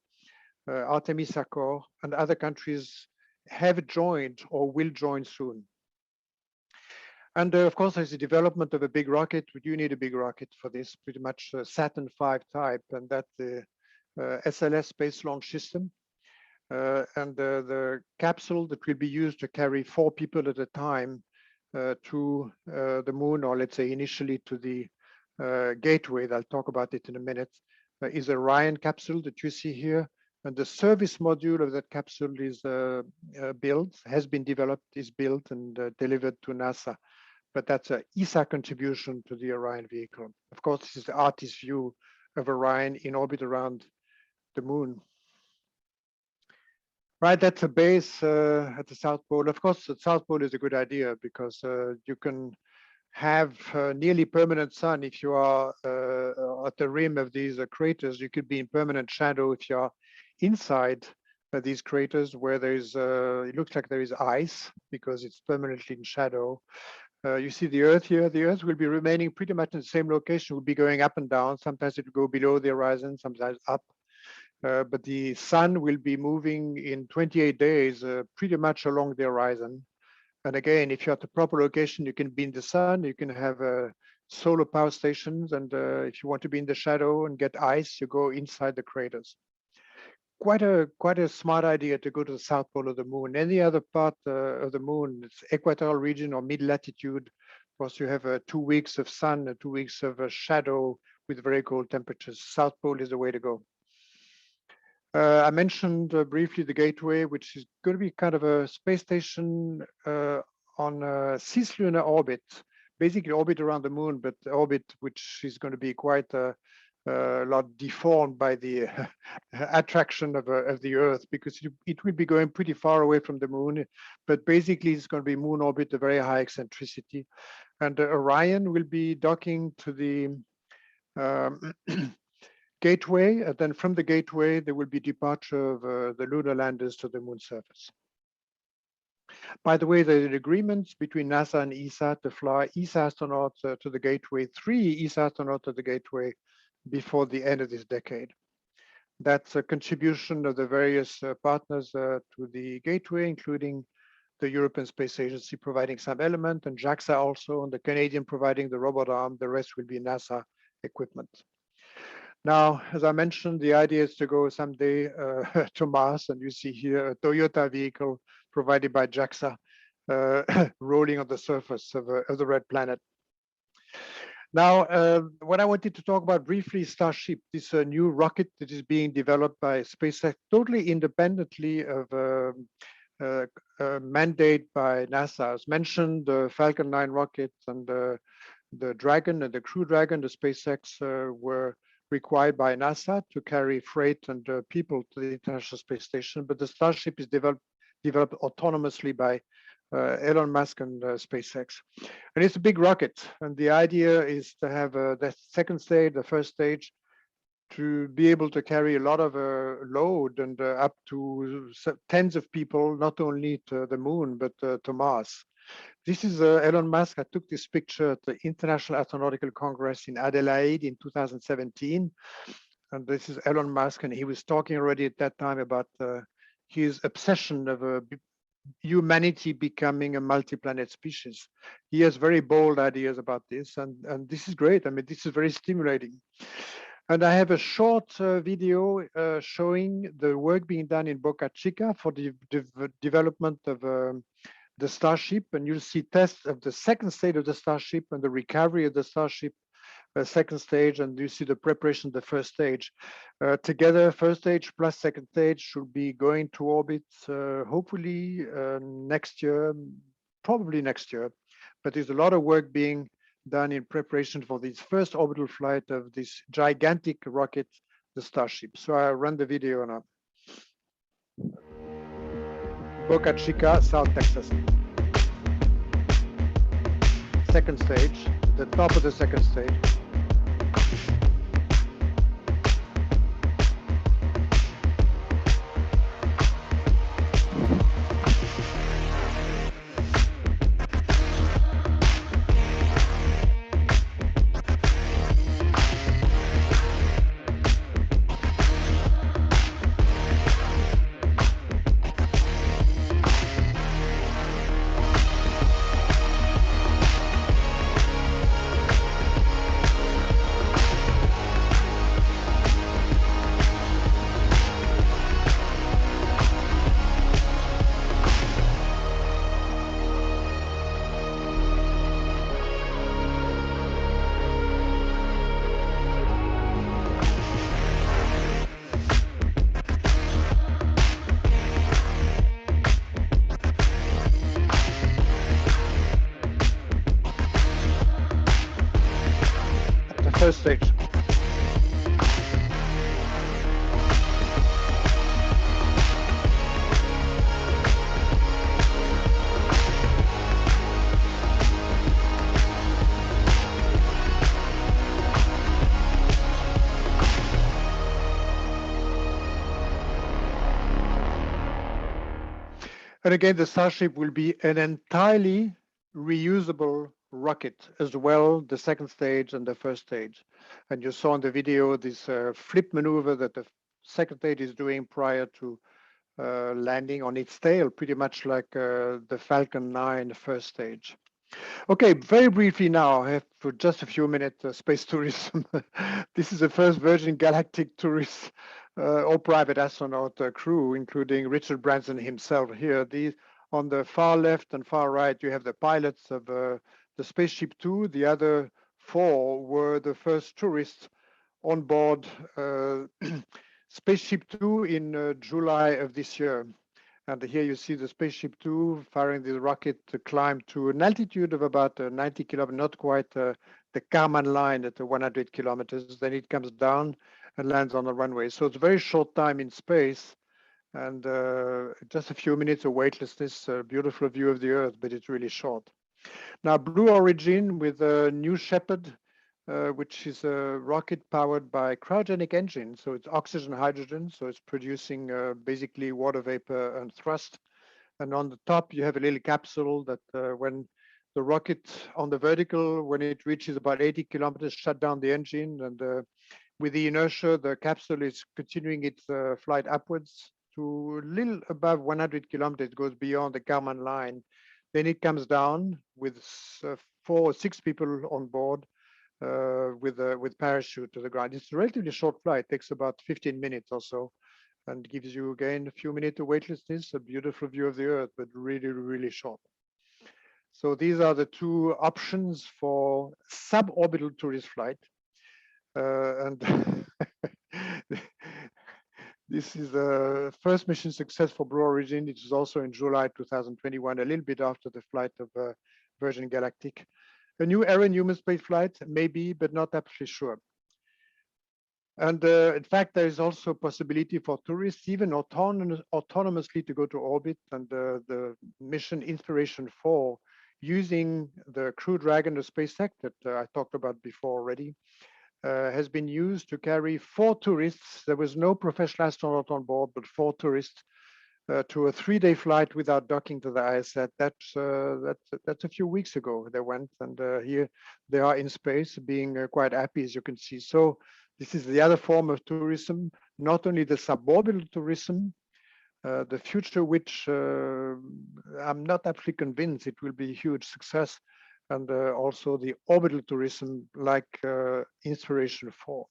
Artemis Accord, and other countries have joined or will join soon. And of course, there's the development of a big rocket. You need a big rocket for this, pretty much Saturn V type, and that's the SLS Space Launch System. And the capsule that will be used to carry 4 people at a time to the moon, or let's say initially to the gateway, I'll talk about it in a minute, is a Orion capsule that you see here. And the service module of that capsule is has been developed, is built and delivered to NASA. But that's an ESA contribution to the Orion vehicle. Of course, this is the artist's view of Orion in orbit around the moon. Right, that's a base at the South Pole. Of course, the South Pole is a good idea because you can have nearly permanent sun if you are at the rim of these craters. You could be in permanent shadow if you are inside these craters where there is, it looks like there is ice because it's permanently in shadow. You see the Earth here. The Earth will be remaining pretty much in the same location. Will be going up and down. Sometimes it will go below the horizon, sometimes up. But the sun will be moving in 28 days pretty much along the horizon. And again, if you're at the proper location, you can be in the sun, you can have solar power stations. And if you want to be in the shadow and get ice, you go inside the craters. Quite a smart idea to go to the South Pole of the moon. Any other part of the moon, it's equatorial region or mid-latitude. Of course, you have 2 weeks of sun and 2 weeks of shadow with very cold temperatures. South Pole is the way to go. I mentioned briefly the Gateway, which is going to be kind of a space station on a cislunar orbit, basically orbit around the moon, but orbit which is going to be quite a lot deformed by the attraction of the Earth, because it will be going pretty far away from the moon, but basically it's going to be moon orbit, a very high eccentricity. And Orion will be docking to the Gateway, and then from the Gateway, there will be departure of the lunar landers to the moon surface. By the way, there are agreements between NASA and ESA to fly ESA astronauts to the Gateway, 3 ESA astronauts to the Gateway before the end of this decade. That's a contribution of the various partners to the Gateway, including the European Space Agency providing some element, and JAXA also, and the Canadian providing the robot arm. The rest will be NASA equipment. Now, as I mentioned, the idea is to go someday to Mars, and you see here a Toyota vehicle provided by JAXA rolling on the surface of the red planet. Now, what I wanted to talk about briefly is Starship, this new rocket that is being developed by SpaceX, totally independently of a mandate by NASA. As mentioned, the Falcon 9 rocket and the Dragon and the Crew Dragon, the SpaceX were required by NASA to carry freight and people to the International Space Station, but the Starship is developed autonomously by Elon Musk and SpaceX. And it's a big rocket, and the idea is to have the second stage, the first stage, to be able to carry a lot of load and up to tens of people, not only to the moon, but to Mars. This is Elon Musk. I took this picture at the International Astronautical Congress in Adelaide in 2017. And this is Elon Musk, and he was talking already at that time about his obsession of humanity becoming a multi-planet species. He has very bold ideas about this, and this is great. I mean, this is very stimulating. And I have a short video showing the work being done in Boca Chica for the development of the Starship, and you'll see tests of the second stage of the Starship and the recovery of the Starship second stage, and you see the preparation of the first stage. Together, first stage plus second stage should be going to orbit hopefully next year, probably next year. But there's a lot of work being done in preparation for this first orbital flight of this gigantic rocket, the Starship. So I'll run the video now. Boca Chica, South Texas. Second stage, the top of the second stage. first stage. And again, the Starship will be an entirely reusable rocket as well, the second stage and the first stage. And you saw in the video this flip maneuver that the second stage is doing prior to landing on its tail, pretty much like the Falcon 9 first stage. Okay, very briefly now, I have for just a few minutes space tourism. This is the first Virgin Galactic tourist or private astronaut crew, including Richard Branson himself here. These on the far left and far right, you have the pilots of the SpaceShipTwo. The other four were the first tourists on board SpaceShipTwo in July of this year. And here you see the SpaceShipTwo firing the rocket to climb to an altitude of about 90 kilometers, not quite the Kármán line at 100 kilometers. Then it comes down and lands on the runway. So it's a very short time in space and just a few minutes of weightlessness, a beautiful view of the Earth, but it's really short. Now, Blue Origin with a New Shepard, which is a rocket powered by cryogenic engine. So it's oxygen, hydrogen. So it's producing basically water vapor and thrust. And on the top, you have a little capsule that when the rocket on the vertical, when it reaches about 80 kilometers, shut down the engine. And with the inertia, the capsule is continuing its flight upwards to a little above 100 kilometers. It goes beyond the Kármán line. Then it comes down with 4 or 6 people on board. With parachute to the ground. It's a relatively short flight, takes about 15 minutes or so, and gives you again a few minutes of weightlessness, a beautiful view of the Earth, but really, really short. So these are the two options for suborbital tourist flight. And this is the first mission success for Blue Origin. It is also in July 2021, a little bit after the flight of Virgin Galactic. A new era in human spaceflight, maybe, but not absolutely sure. And in fact, there is also a possibility for tourists, even autonomously, to go to orbit. And the mission Inspiration 4, using the Crew Dragon of SpaceX that I talked about before already, has been used to carry 4 tourists. There was no professional astronaut on board, but 4 tourists to a 3-day flight without docking to the ISS. That's a few weeks ago they went, and here they are in space, being quite happy, as you can see. So this is the other form of tourism, not only the suborbital tourism, the future, which I'm not absolutely convinced it will be a huge success, and also the orbital tourism like Inspiration 4.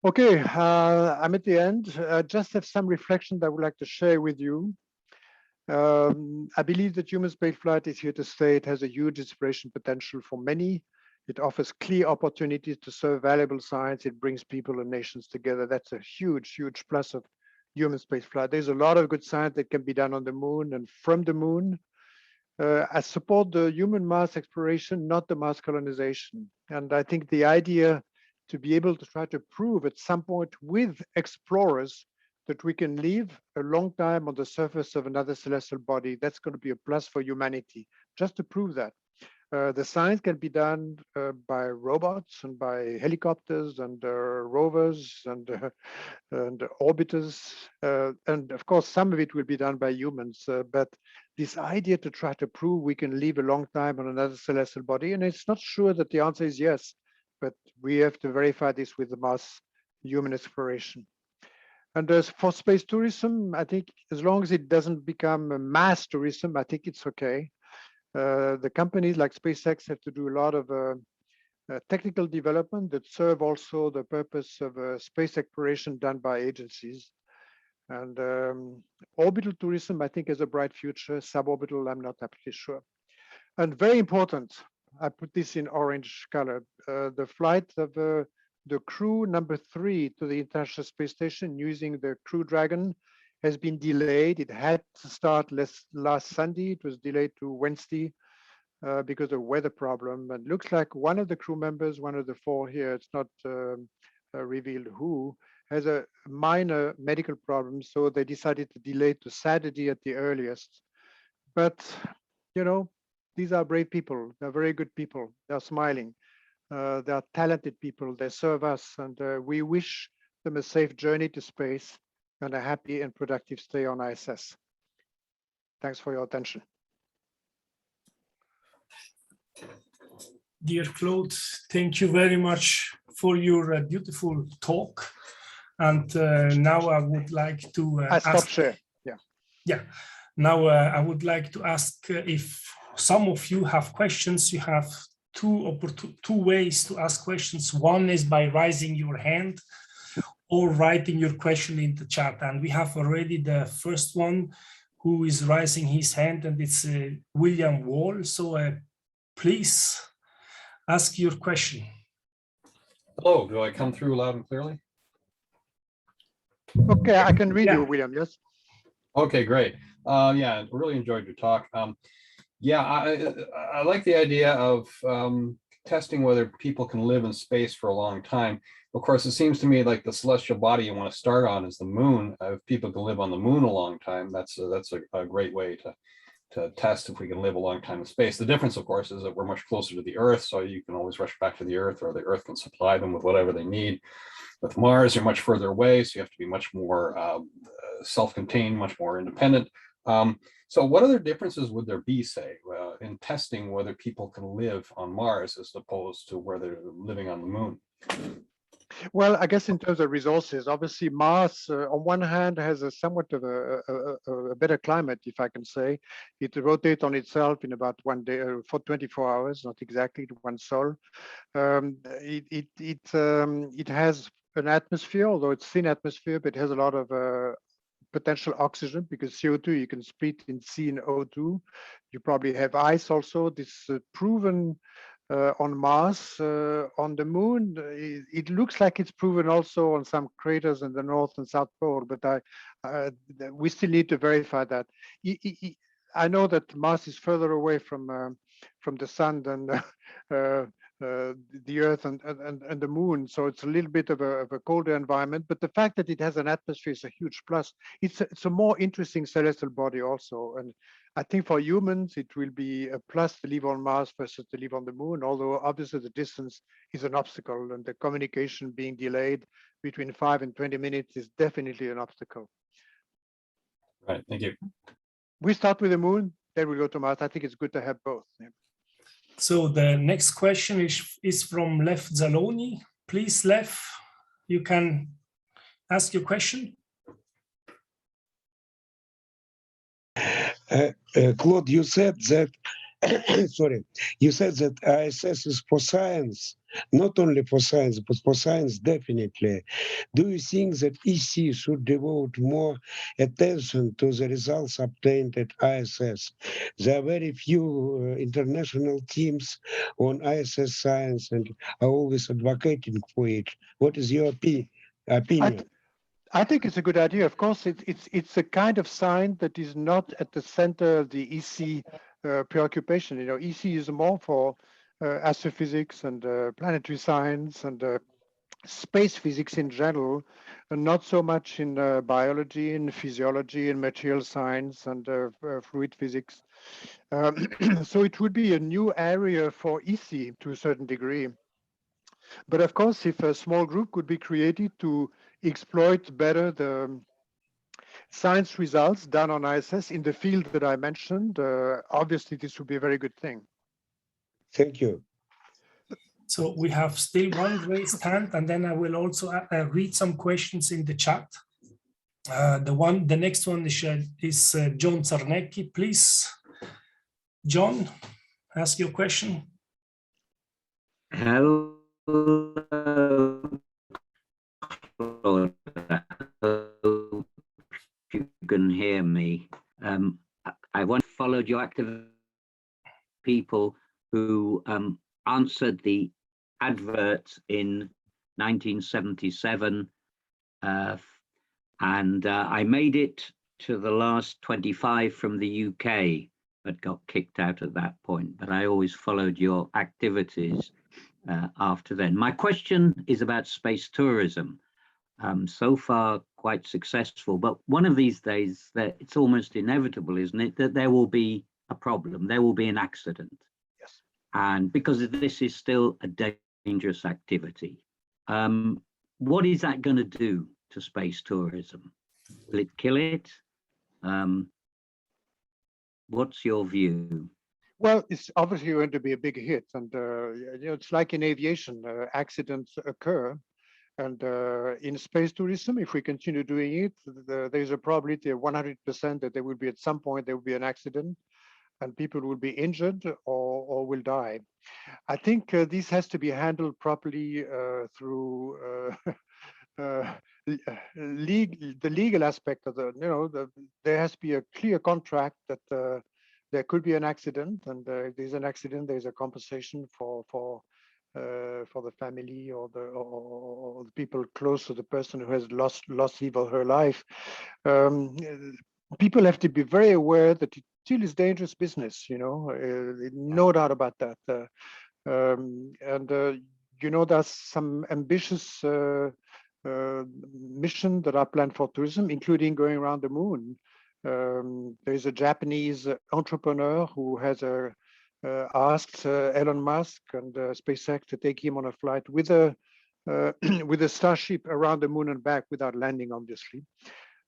Okay, I'm at the end. I just have some reflection that I would like to share with you. I believe that human spaceflight is here to stay. It has a huge inspiration potential for many. It offers clear opportunities to serve valuable science. It brings people and nations together. That's a huge, huge plus of human spaceflight. There's a lot of good science that can be done on the moon and from the moon. I support the human Mars exploration, not the Mars colonization. And I think the idea to be able to try to prove at some point with explorers that we can live a long time on the surface of another celestial body, that's going to be a plus for humanity, just to prove that. The science can be done by robots and by helicopters and rovers and orbiters. And of course, some of it will be done by humans. But this idea to try to prove we can live a long time on another celestial body, and it's not sure that the answer is yes, but we have to verify this with the Mars human exploration. And as for space tourism, I think as long as it doesn't become a mass tourism, I think it's okay. The companies like SpaceX have to do a lot of technical development that serve also the purpose of space exploration done by agencies. And orbital tourism, I think, has a bright future. Suborbital, I'm not absolutely sure. And very important, I put this in orange color, the flight of the crew number 3 to the International Space Station using the Crew Dragon has been delayed. It had to start last Sunday. It was delayed to Wednesday. because of weather problem. And looks like one of the crew members, one of the four here, it's not revealed who, has a minor medical problem. So they decided to delay to Saturday at the earliest. But, you know, these are brave people. They're very good people. They're smiling. They are talented people. They serve us. And we wish them a safe journey to space and a happy and productive stay on ISS. Thanks for your attention. Dear Claude, thank you very much for your beautiful talk. And now I would like to I stop share. Yeah. Now I would like to ask if some of you have questions. You have two ways to ask questions. One is by raising your hand or writing your question in the chat. And we have already the first one who is raising his hand, and it's William Wall. So please ask your question. Hello, do I come through loud and clearly? Okay, I can read you, William, yes? Okay, great. Yeah, really enjoyed your talk. Yeah, I like the idea of testing whether people can live in space for a long time. Of course, it seems to me like the celestial body you want to start on is the moon. If people can live on the moon a long time, that's a great way to test if we can live a long time in space. The difference, of course, is that we're much closer to the Earth, so you can always rush back to the Earth, or the Earth can supply them with whatever they need. With Mars, you're much further away, so you have to be much more self-contained, much more independent. So what other differences would there be, say, in testing whether people can live on Mars as opposed to where they're living on the moon? Well, I guess in terms of resources, obviously Mars, on one hand, has a somewhat of a better climate, if I can say. It rotates on itself in about 1 day, for 24 hours, not exactly one sol. It has an atmosphere, although it's thin atmosphere, but it has a lot of potential oxygen, because CO2 you can split in C and O2. You probably have ice also. This proven on Mars. On the moon, it looks like it's proven also on some craters in the North and South Pole, but we still need to verify that. I know that Mars is further away from the sun than the Earth and the moon, so it's a little bit of a colder environment. But the fact that it has an atmosphere is a huge plus. It's a more interesting celestial body also, and I think for humans it will be a plus to live on Mars versus to live on the moon. Although obviously the distance is an obstacle, and the communication being delayed between 5 and 20 minutes is definitely an obstacle. Right. Thank you. We start with the moon, then we go to Mars. I think it's good to have both. Yeah. So the next question is from Lev Zaloni. Please, Lev, you can ask your question. Claude, you said that, sorry, you said that ISS is for science, not only for science, but for science definitely. Do you think that EC should devote more attention to the results obtained at ISS? There are very few international teams on ISS Science and are always advocating for it. What is your opinion? I think it's a good idea. Of course, it's a kind of science that is not at the center of the EC preoccupation. You know, EC is more for astrophysics and planetary science and space physics in general, and not so much in biology and physiology and material science and fluid physics. So it would be a new area for EC to a certain degree. But of course, if a small group could be created to exploit better the science results done on ISS in the field that I mentioned, obviously this would be a very good thing. Thank you. So we have still one raised hand, and then I will also read some questions in the chat. The next one is John Czarnecki. Please, John, ask your question. Hello. You can hear me. I once followed your active people who answered the advert in 1977, and I made it to the last 25 from the UK, but got kicked out at that point. But I always followed your activities after then. My question is about space tourism. So far, quite successful, but one of these days, that it's almost inevitable, isn't it, that there will be a problem, there will be an accident. Yes. And because this is still a dangerous activity, what is that going to do to space tourism? Will it kill it? What's your view? Well, it's obviously going to be a big hit, and it's like in aviation, accidents occur. And in space tourism, if we continue doing it, there's a probability of 100% that there will be, at some point, there will be an accident and people will be injured or will die. I think this has to be handled properly through the legal aspect of there has to be a clear contract that there could be an accident, and if there's an accident, there's a compensation for the family or the people close to the person who has lost his or her life. People have to be very aware that it still is dangerous business, no doubt about that. There's some ambitious missions that are planned for tourism, including going around the moon. There's a Japanese entrepreneur who has asked Elon Musk and SpaceX to take him on a flight with a Starship around the moon and back without landing, obviously.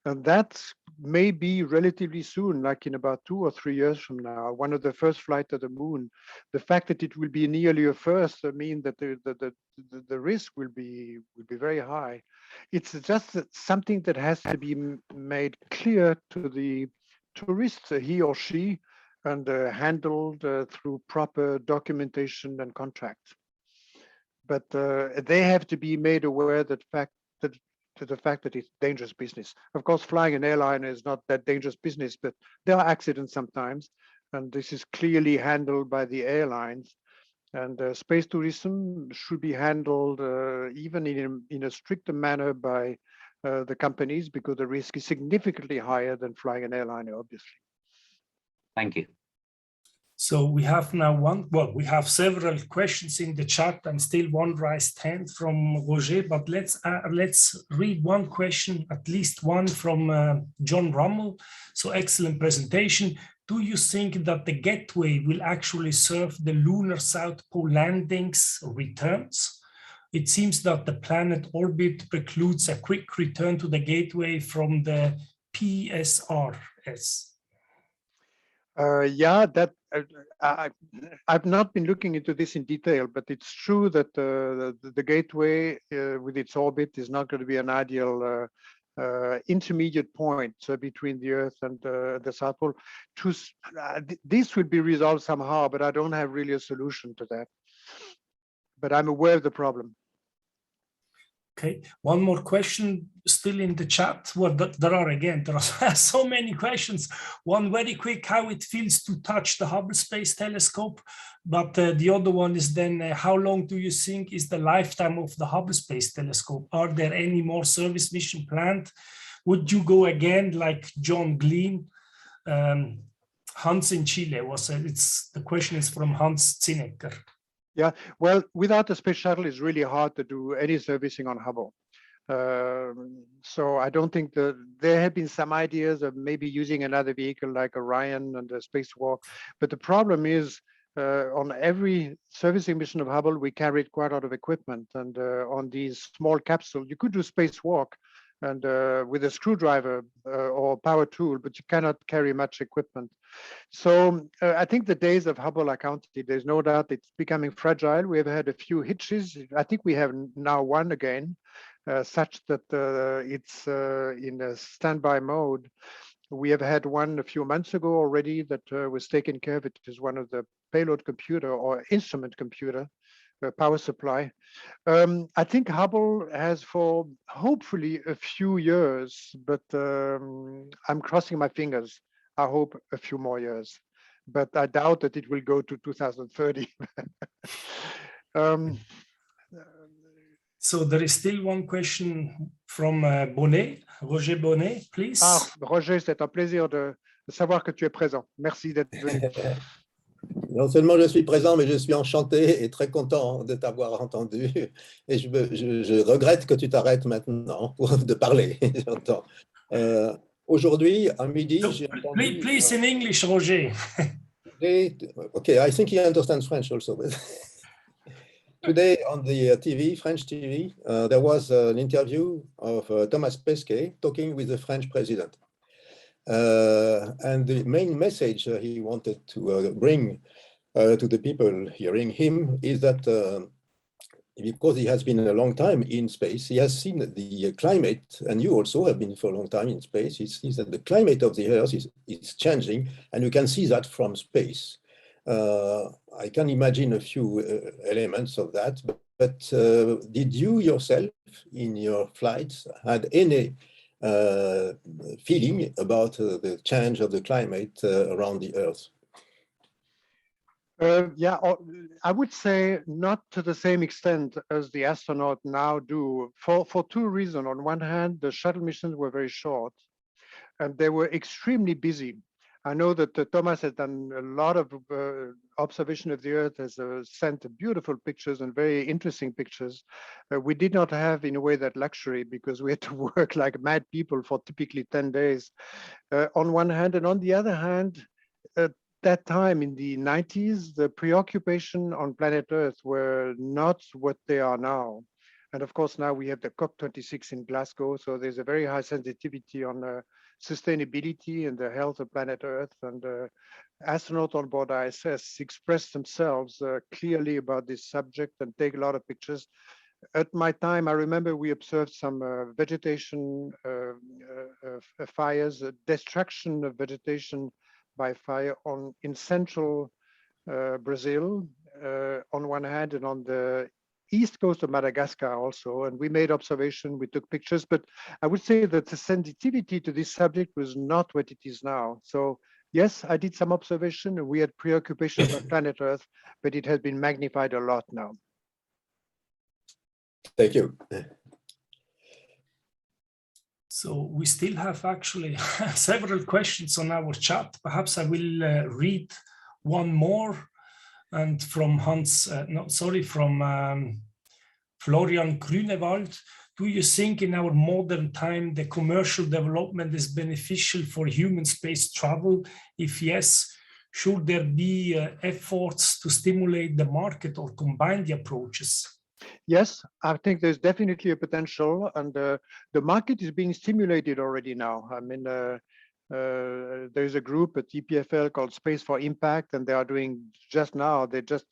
And that may be relatively soon, like in about 2 or 3 years from now, one of the first flights to the moon. The fact that it will be nearly a first mean that the risk will be very high. It's just something that has to be made clear to the tourist, he or she, and handled through proper documentation and contracts. But they have to be made aware that the fact that it's dangerous business. Of course, flying an airline is not that dangerous business, but there are accidents sometimes, and this is clearly handled by the airlines. And space tourism should be handled even in a stricter manner by the companies, because the risk is significantly higher than flying an airliner, obviously. Thank you. So we have now we have several questions in the chat and still one raised hand from Roger, but let's read one question, at least one from John Rummel. So excellent presentation. Do you think that the gateway will actually serve the lunar South Pole landings or returns? It seems that the planet orbit precludes a quick return to the gateway from the PSRS. I've not been looking into this in detail, but it's true that the gateway with its orbit is not going to be an ideal intermediate point between the Earth and the South Pole. This will be resolved somehow, but I don't have really a solution to that. But I'm aware of the problem. Okay, one more question still in the chat. Well, there are so many questions. One very quick, how it feels to touch the Hubble Space Telescope. But the other one is then, how long do you think is the lifetime of the Hubble Space Telescope? Are there any more service mission planned? Would you go again like John Glean? Hans in Chile the question is from Hans Zinecker. Yeah, well, without the space shuttle, it's really hard to do any servicing on Hubble. So I don't think there have been some ideas of maybe using another vehicle like Orion and the spacewalk. But the problem is on every servicing mission of Hubble, we carried quite a lot of equipment. And on these small capsules, you could do spacewalk and with a screwdriver or power tool, but you cannot carry much equipment. So I think the days of Hubble are counted. There's no doubt it's becoming fragile. We have had a few hitches. I think we have now one again, such that it's in a standby mode. We have had one a few months ago already that was taken care of. It is one of the payload computer or instrument computer power supply. I think Hubble has for hopefully a few years, but I'm crossing my fingers. I hope a few more years, but I doubt that it will go to 2030. So there is still one question from Bonnet, Roger Bonnet, please. Roger, c'est un plaisir de savoir que tu es présent. Merci d'être venu. Non seulement je suis présent, mais je suis enchanté et très content de t'avoir entendu. Et je regrette que tu t'arrêtes maintenant de parler. J'entends. Aujourd'hui, à midi, So, j'ai entendu... please in English, Roger. Okay, I think he understands French also. But today on the TV, French TV, there was an interview of Thomas Pesquet talking with the French president. And the main message he wanted to bring to the people hearing him is that because he has been a long time in space, he has seen the climate, and you also have been for a long time in space. He sees that the climate of the Earth is changing, and you can see that from space. I can imagine a few elements of that, but did you yourself in your flights had any feeling about the change of the climate around the Earth? Yeah, I would say not to the same extent as the astronauts now do, for two reasons. On one hand, the shuttle missions were very short, and they were extremely busy. I know that Thomas has done a lot of observation of the Earth, has sent beautiful pictures and very interesting pictures. We did not have, in a way, that luxury because we had to work like mad people for typically 10 days on one hand. And on the other hand, that time in the 90s, the preoccupation on planet Earth were not what they are now. And of course, now we have the COP26 in Glasgow. So there's a very high sensitivity on sustainability and the health of planet Earth. And astronauts on board ISS expressed themselves clearly about this subject and take a lot of pictures. At my time, I remember we observed some vegetation fires, destruction of vegetation by fire in central Brazil on one hand, and on the east coast of Madagascar also. And we made observation, we took pictures, but I would say that the sensitivity to this subject was not what it is now. So yes, I did some observation and we had preoccupation of planet Earth, but it has been magnified a lot now. Thank you. So we still have actually several questions on our chat. Perhaps I will read one more, and from from Florian Grünewald. Do you think in our modern time the commercial development is beneficial for human space travel? If yes, should there be efforts to stimulate the market or combine the approaches? Yes, I think there's definitely a potential, and the market is being stimulated already now. I mean, there's a group at EPFL called Space for Impact, and they are doing just now, they just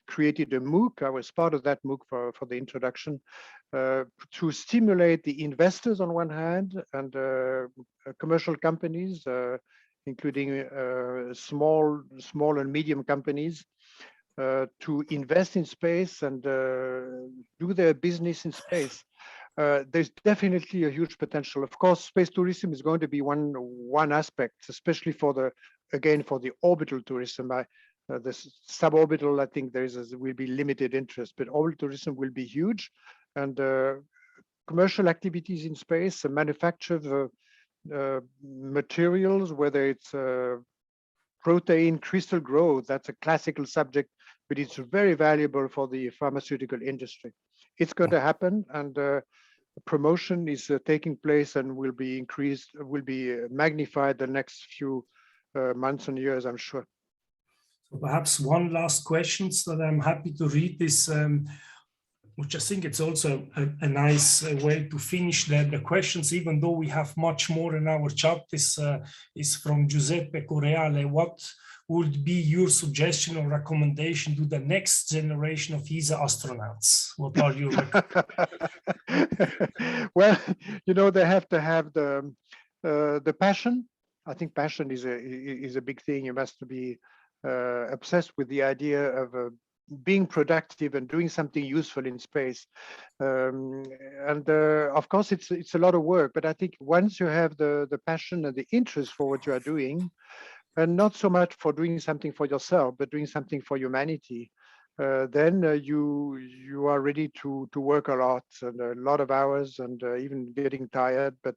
created a MOOC. I was part of that MOOC for the introduction to stimulate the investors on one hand and commercial companies, including small and medium companies, to invest in space and do their business in space. There's definitely a huge potential. Of course, space tourism is going to be one aspect, especially for the orbital tourism. The suborbital, I think will be limited interest, but orbital tourism will be huge. And commercial activities in space, the manufacture of materials, whether it's protein crystal growth, that's a classical subject, but it's very valuable for the pharmaceutical industry. It's going to happen, and promotion is taking place and will be increased, will be magnified the next few months and years, I'm sure. So perhaps one last question that I'm happy to read is, which I think it's also a nice way to finish the questions, even though we have much more in our chat. This is from Giuseppe Correale. What would be your suggestion or recommendation to the next generation of ESA astronauts? What are your Well, they have to have the passion. I think passion is a big thing. You must be obsessed with the idea of being productive and doing something useful in space. Of course, it's a lot of work, but I think once you have the passion and the interest for what you are doing, and not so much for doing something for yourself, but doing something for humanity, then you are ready to work a lot of hours and even getting tired, but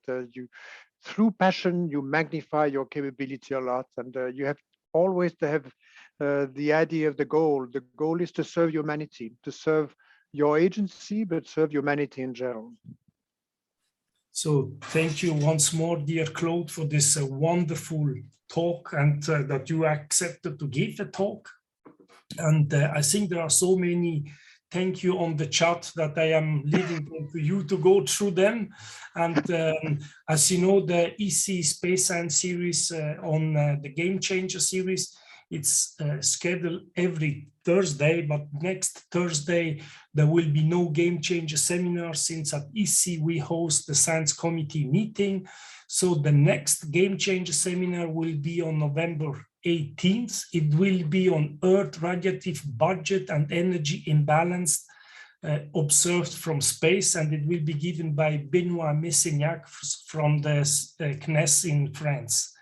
through passion, you magnify your capability a lot, and you have always to have the idea of the goal. The goal is to serve humanity, to serve your agency, but serve humanity in general. So thank you once more, dear Claude, for this wonderful talk, and that you accepted to give the talk. And I think there are so many thank you on the chat that I am leaving to you to go through them. And as you know, the EC Space Science series on the Game Changer series, it's scheduled every Thursday, but next Thursday, there will be no Game Changer seminar, since at EC we host the Science Committee meeting. So the next Game Changer seminar will be on November 18th. It will be on Earth radiative budget and energy imbalance observed from space, and it will be given by Benoit Messignac from the CNES in France.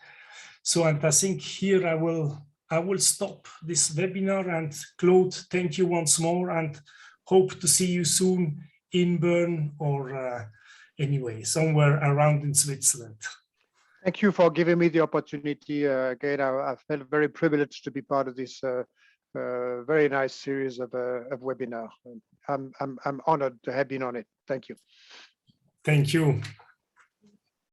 So, and I think here I will stop this webinar, and Claude, thank you once more, and hope to see you soon in Bern or anyway, somewhere around in Switzerland. Thank you for giving me the opportunity. Again, I felt very privileged to be part of this very nice series of webinar. I'm honored to have been on it. Thank you. Thank you.